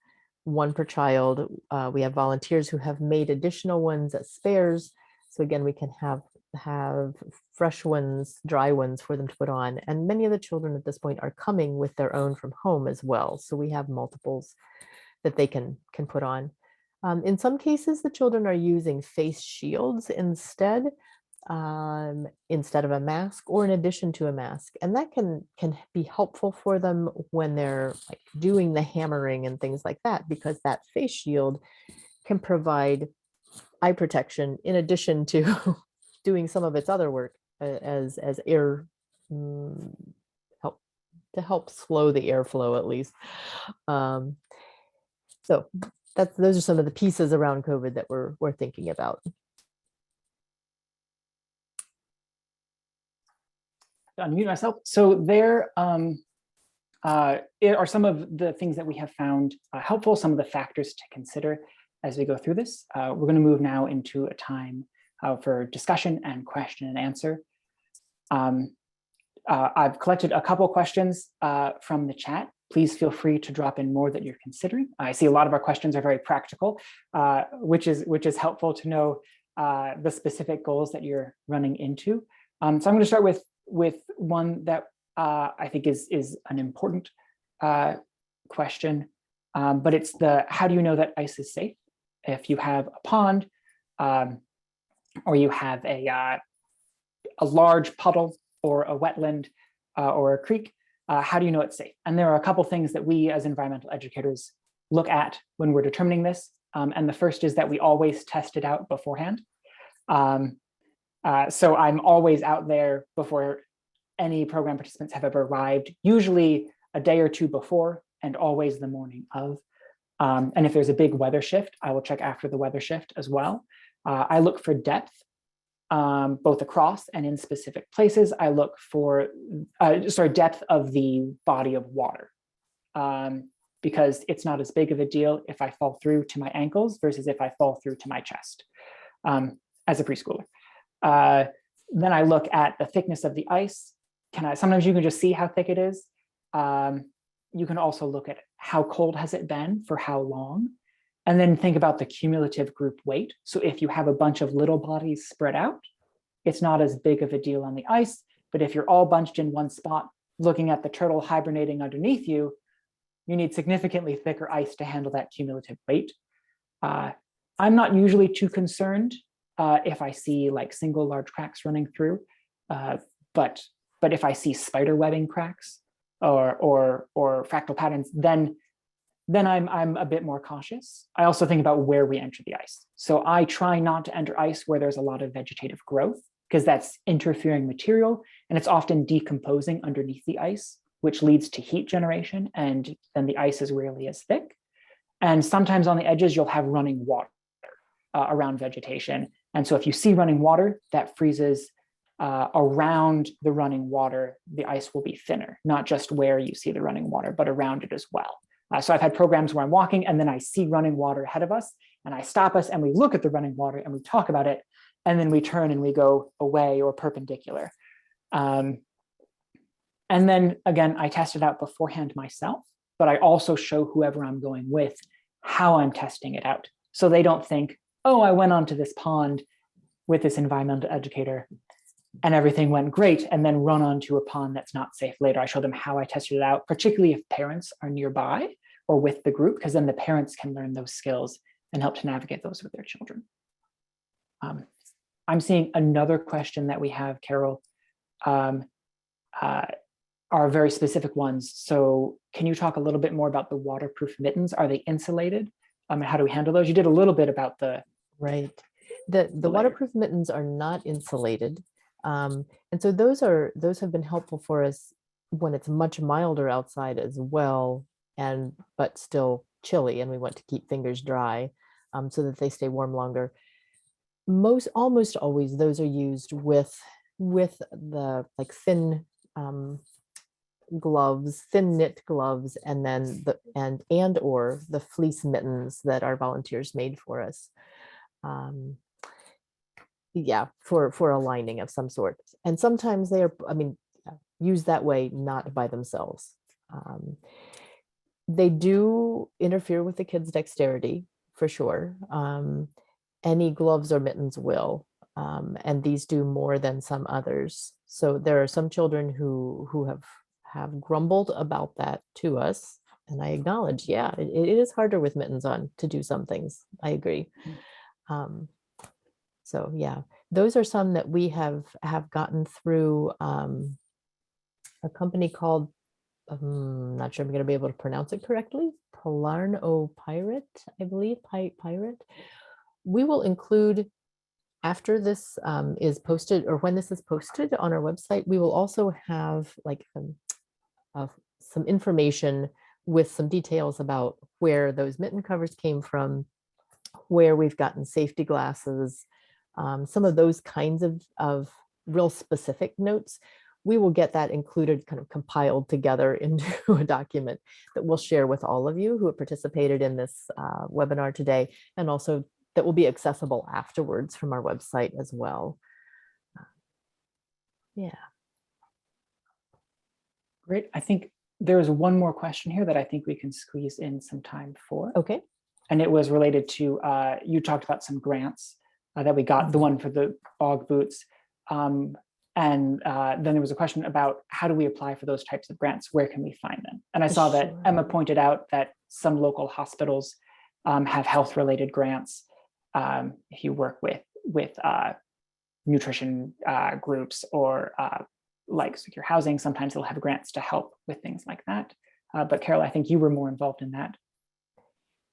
one per child. We have volunteers who have made additional ones as spares. So again, we can have fresh ones, dry ones for them to put on. And many of the children at this point are coming with their own from home as well. So we have multiples that they can put on. In some cases, the children are using face shields instead of a mask or in addition to a mask. And that can be helpful for them when they're like doing the hammering and things like that, because that face shield can provide eye protection in addition to doing some of its other work as air help slow the airflow at least. So those are some of the pieces around COVID that we're thinking about. Unmute myself. So there are some of the things that we have found helpful, some of the factors to consider as we go through this. We're going to move now into a time for discussion and question and answer. I've collected a couple questions from the chat. Please feel free to drop in more that you're considering. I see a lot of our questions are very practical, which is helpful to know the specific goals that you're running into. So I'm going to start with one that I think is an important question, but it's how do you know that ice is safe? If you have a pond or you have a large puddle or a wetland or a creek, how do you know it's safe? And there are a couple things that we as environmental educators look at when we're determining this. And the first is that we always test it out beforehand. So I'm always out there before any program participants have ever arrived, usually a day or two before and always the morning of. And if there's a big weather shift, I will check after the weather shift as well. I look for depth, both across and in specific places. I look for, depth of the body of water, because it's not as big of a deal if I fall through to my ankles versus if I fall through to my chest as a preschooler. Then I look at the thickness of the ice. Sometimes you can just see how thick it is. You can also look at how cold has it been for how long, and then think about the cumulative group weight. So if you have a bunch of little bodies spread out, it's not as big of a deal on the ice. But if you're all bunched in one spot, looking at the turtle hibernating underneath you, you need significantly thicker ice to handle that cumulative weight. I'm not usually too concerned if I see like single large cracks running through, but if I see spider webbing cracks or fractal patterns, then I'm a bit more cautious. I also think about where we enter the ice. So I try not to enter ice where there's a lot of vegetative growth, because that's interfering material and it's often decomposing underneath the ice, which leads to heat generation, and then the ice is rarely as thick. And sometimes on the edges, you'll have running water around vegetation. And so if you see running water that freezes around the running water, the ice will be thinner, not just where you see the running water, but around it as well. So I've had programs where I'm walking and then I see running water ahead of us and I stop us and we look at the running water and we talk about it, and then we turn and we go away or perpendicular. And then again, I test it out beforehand myself, but I also show whoever I'm going with how I'm testing it out. So they don't think, oh, I went onto this pond with this environmental educator and everything went great, and then run onto a pond that's not safe later. I show them how I tested it out, particularly if parents are nearby or with the group, because then the parents can learn those skills and help to navigate those with their children. I'm seeing another question that we have, Carol, um, uh, are very specific ones. So can you talk a little bit more about the waterproof mittens? Are they insulated? And how do we handle those? You did a little bit about the Right. The layer. waterproof mittens are not insulated. And so those have been helpful for us when it's much milder outside as well, but still chilly, and we want to keep fingers dry, so that they stay warm longer. Almost always those are used with the like thin gloves, thin knit gloves, and then or the fleece mittens that our volunteers made for us. Yeah, for a lining of some sort. And sometimes they are, used that way, not by themselves. They do interfere with the kids' dexterity, for sure. Any gloves or mittens will, and these do more than some others. So there are some children who have grumbled about that to us, and I acknowledge, yeah, it is harder with mittens on to do some things. I agree. So yeah, those are some that we have gotten through a company called, I'm not sure I'm going to be able to pronounce it correctly, Polarno Pirate, I believe, Pirate. We will include, after this is posted, or when this is posted on our website, we will also have like some information with some details about where those mitten covers came from, where we've gotten safety glasses, some of those kinds of real specific notes. We will get that included, kind of compiled together into a document that we'll share with all of you who have participated in this webinar today, and also that will be accessible afterwards from our website as well. Yeah. Great. I think there's one more question here that I think we can squeeze in some time for. Okay. And it was related to, you talked about some grants that we got, the one for the bog boots. And then there was a question about how do we apply for those types of grants? Where can we find them? And I saw that Emma pointed out that some local hospitals have health-related grants. If you work with nutrition groups or like secure housing, sometimes they'll have grants to help with things like that. But Carol, I think you were more involved in that.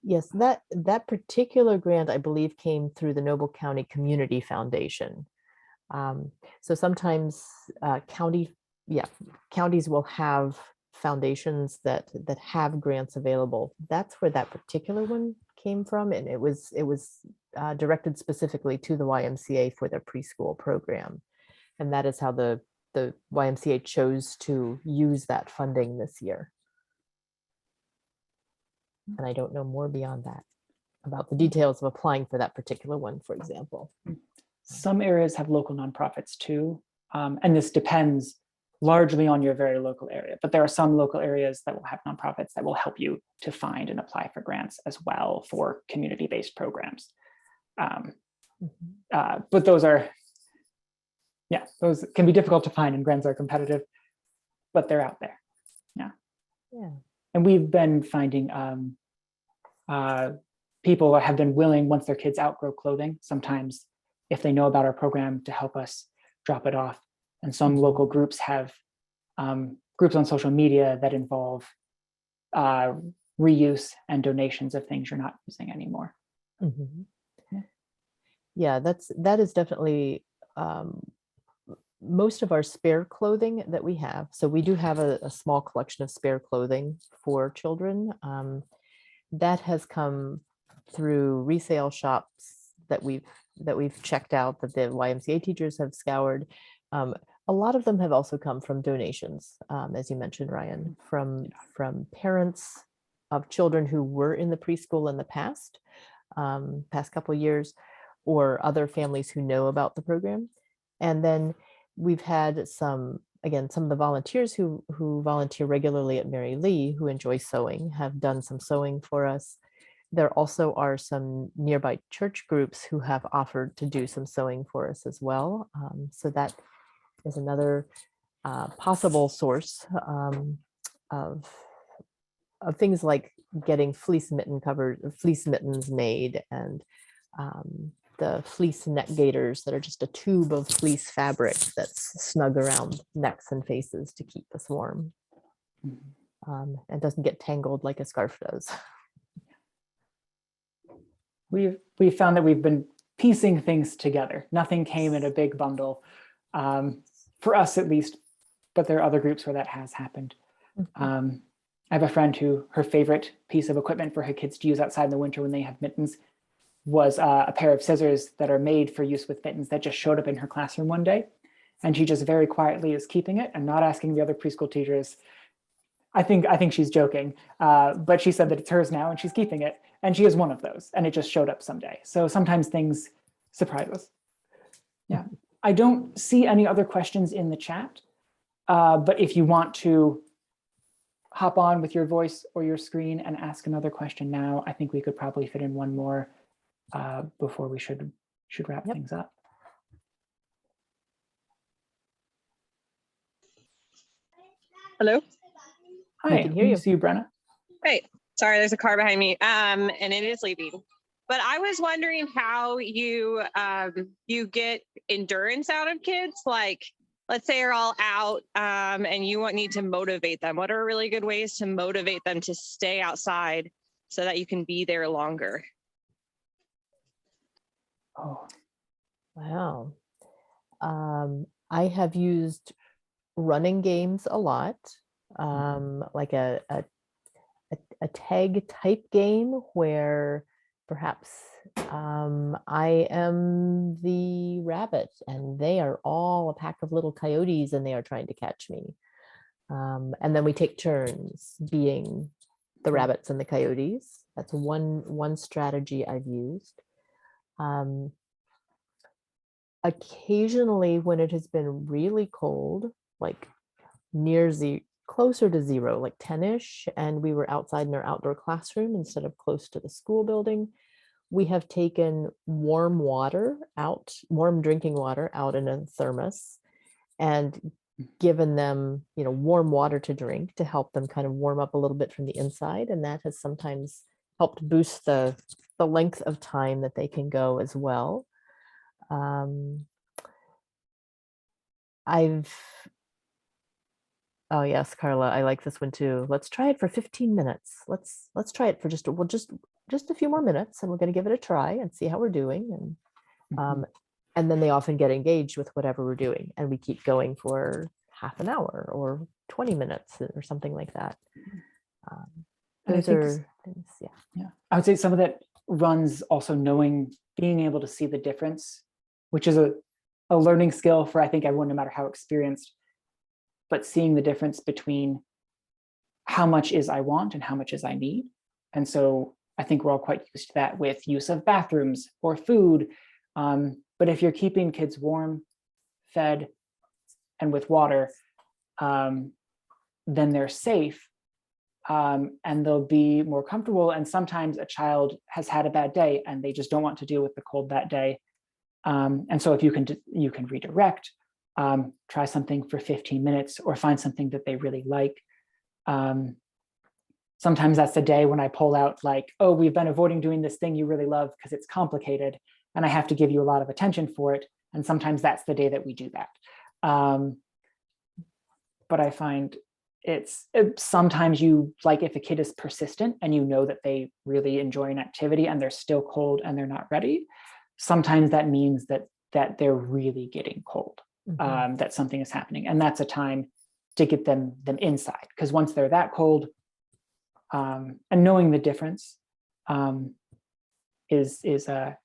Yes, that particular grant, I believe, came through the Noble County Community Foundation. So sometimes counties will have foundations that have grants available. That's where that particular one came from, and it was directed specifically to the YMCA for their preschool program, and that is how the YMCA chose to use that funding this year. And I don't know more beyond that about the details of applying for that particular one, for example. Some areas have local nonprofits too, and this depends largely on your very local area, but there are some local areas that will have nonprofits that will help you to find and apply for grants as well for community-based programs. But those can be difficult to find, and grants are competitive, but they're out there. Yeah. And we've been finding people have been willing, once their kids outgrow clothing, sometimes if they know about our program, to help us drop it off. And some local groups have groups on social media that involve reuse and donations of things you're not using anymore. Yeah, that is definitely most of our spare clothing that we have. So we do have a small collection of spare clothing for children. That has come through resale shops that we've checked out, that the YMCA teachers have scoured. A lot of them have also come from donations, as you mentioned, Ryan, from parents of children who were in the preschool in the past couple of years, or other families who know about the program. And then we've had some of the volunteers who volunteer regularly at Mary Lee, who enjoy sewing, have done some sewing for us. There also are some nearby church groups who have offered to do some sewing for us as well. So that is another possible source of things like getting fleece mittens made, and the fleece neck gaiters that are just a tube of fleece fabric that's snug around necks and faces to keep us warm. And doesn't get tangled like a scarf does. We've found that we've been piecing things together. Nothing came in a big bundle, for us at least, but there are other groups where that has happened. I have a friend who her favorite piece of equipment for her kids to use outside in the winter when they have mittens was a pair of scissors that are made for use with mittens that just showed up in her classroom one day. And she just very quietly is keeping it and not asking the other preschool teachers. I think she's joking, but she said that it's hers now and she's keeping it. And she is one of those, and it just showed up someday. So sometimes things surprise us. Yeah, I don't see any other questions in the chat, but if you want to hop on with your voice or your screen and ask another question now, I think we could probably fit in one more before we should wrap things up. Hello. Hi, We can hear you. See you, Brenna. Great. Sorry, there's a car behind me, and it is leaving. But I was wondering how you you get endurance out of kids. Like, let's say you're all out, and you need to motivate them. What are really good ways to motivate them to stay outside so that you can be there longer? Oh, Wow. I have used running games a lot, like a tag type game where perhaps I am the rabbit and they are all a pack of little coyotes and they are trying to catch me. And then we take turns being the rabbits and the coyotes. That's one strategy I've used. Occasionally when it has been really cold, like closer to zero, like 10-ish, and we were outside in our outdoor classroom instead of close to the school building, we have taken warm drinking water out in a thermos and given them, warm water to drink to help them kind of warm up a little bit from the inside. And that has sometimes helped boost the length of time that they can go as well. Oh yes, Carla, I like this one too. Let's try it for 15 minutes. Let's try it for just a few more minutes, and we're going to give it a try and see how we're doing. And then they often get engaged with whatever we're doing, and we keep going for half an hour or 20 minutes or something like that. Those are things, yeah. I would say some of that runs also being able to see the difference, which is a learning skill for I think everyone, no matter how experienced. But seeing the difference between how much is I want and how much is I need. And so I think we're all quite used to that with use of bathrooms or food. But if you're keeping kids warm, fed, and with water, then they're safe and they'll be more comfortable. And sometimes a child has had a bad day and they just don't want to deal with the cold that day. And so if you can redirect, try something for 15 minutes or find something that they really like. Sometimes that's the day when I pull out like, oh, we've been avoiding doing this thing you really love because it's complicated and I have to give you a lot of attention for it. And sometimes that's the day that we do that. But I find it's sometimes like if a kid is persistent and you know that they really enjoy an activity and they're still cold and they're not ready, sometimes that means that they're really getting cold. That something is happening, and that's a time to get them inside, because once they're that cold, and knowing the difference is there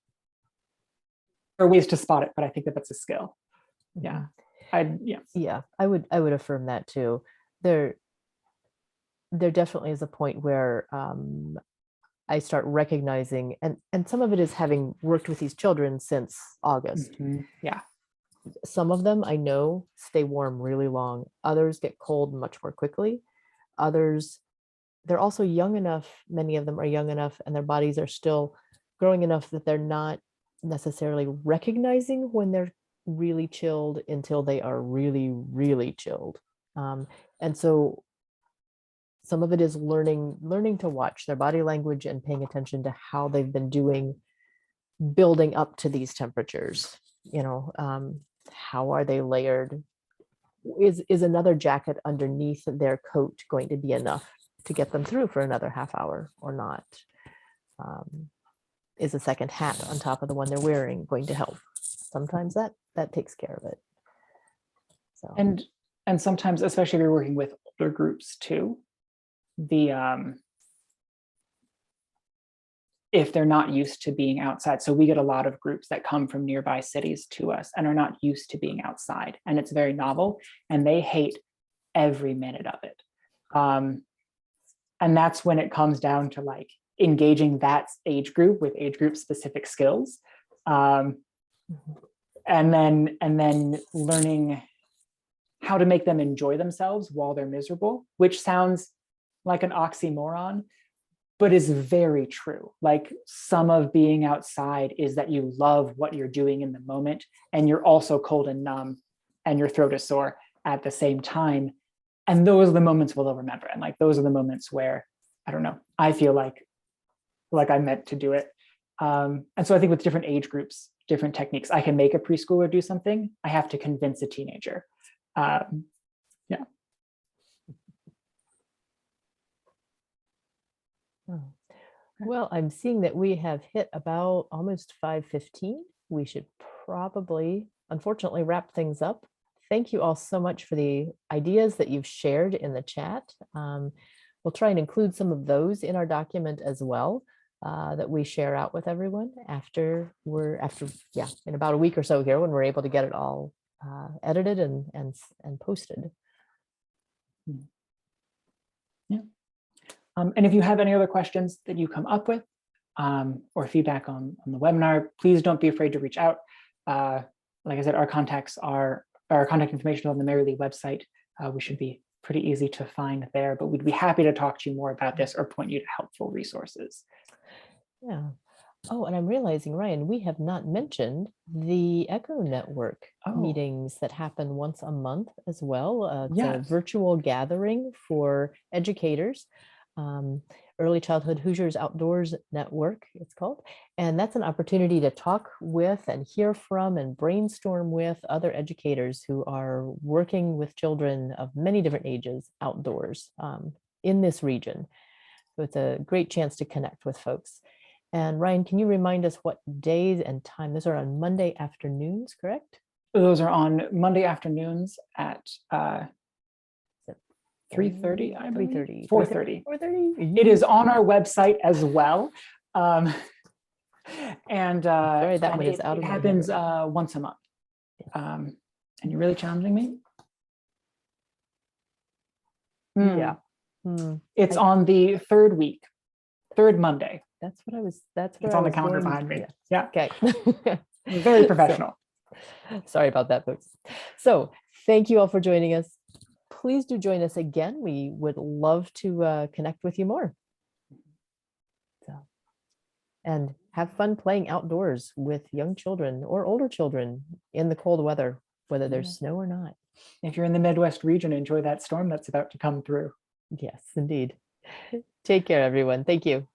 are ways to spot it, but I think that's a skill. Yeah, I would affirm that too. There definitely is a point where I start recognizing, and some of it is having worked with these children since August. Yeah. Some of them I know stay warm really long. Others get cold much more quickly. Others, they're also young enough, many of them are young enough, and their bodies are still growing enough that they're not necessarily recognizing when they're really chilled until they are really, really chilled. And so some of it is learning to watch their body language and paying attention to how they've been doing building up to these temperatures. How are they layered? Is another jacket underneath their coat going to be enough to get them through for another half hour or not? Is a second hat on top of the one they're wearing going to help? Sometimes that takes care of it. So And sometimes, especially if you're working with older groups too, if they're not used to being outside. So we get a lot of groups that come from nearby cities to us and are not used to being outside. And it's very novel and they hate every minute of it. And that's when it comes down to like engaging that age group with age group specific skills. And then learning how to make them enjoy themselves while they're miserable, which sounds like an oxymoron, but is very true. Like some of being outside is that you love what you're doing in the moment and you're also cold and numb and your throat is sore at the same time. And those are the moments we'll remember. And like, those are the moments where, I don't know, I feel like I meant to do it. And so I think with different age groups, different techniques, I can make a preschooler do something. I have to convince a teenager. Yeah. Oh. Well, I'm seeing that we have hit about almost 5:15. We should probably, unfortunately, wrap things up. Thank you all so much for the ideas that you've shared in the chat. We'll try and include some of those in our document as well, that we share out with everyone after in about a week or so here when we're able to get it all edited and posted. Yeah. And if you have any other questions that you come up with or feedback on the webinar, please don't be afraid to reach out. Like I said, our contact information on the Mary Lee website. We should be pretty easy to find there, but we'd be happy to talk to you more about this or point you to helpful resources. Yeah. Oh, and I'm realizing, Ryan, we have not mentioned the Echo Network meetings that happen once a month as well. It's a virtual gathering for educators. Early Childhood Hoosiers Outdoors Network, it's called. And that's an opportunity to talk with and hear from and brainstorm with other educators who are working with children of many different ages outdoors in this region. So it's a great chance to connect with folks. And Ryan, can you remind us what days and time? Those are on Monday afternoons, correct? Those are on Monday afternoons at 3:30, I believe. 3:30. 4:30. 4:30. It is on our website as well. Sorry, that one is out it of my happens memory. once a month. And you're really challenging me? Yeah. It's on the third Monday. That's what I was. That's where It's I on the was calendar going. behind me. Yeah. Okay. Very professional. Sorry about that, folks. So thank you all for joining us. Please do join us again. We would love to connect with you more. So, and have fun playing outdoors with young children or older children in the cold weather, whether there's snow or not. If you're in the Midwest region, enjoy that storm that's about to come through. Yes, indeed. Take care, everyone. Thank you.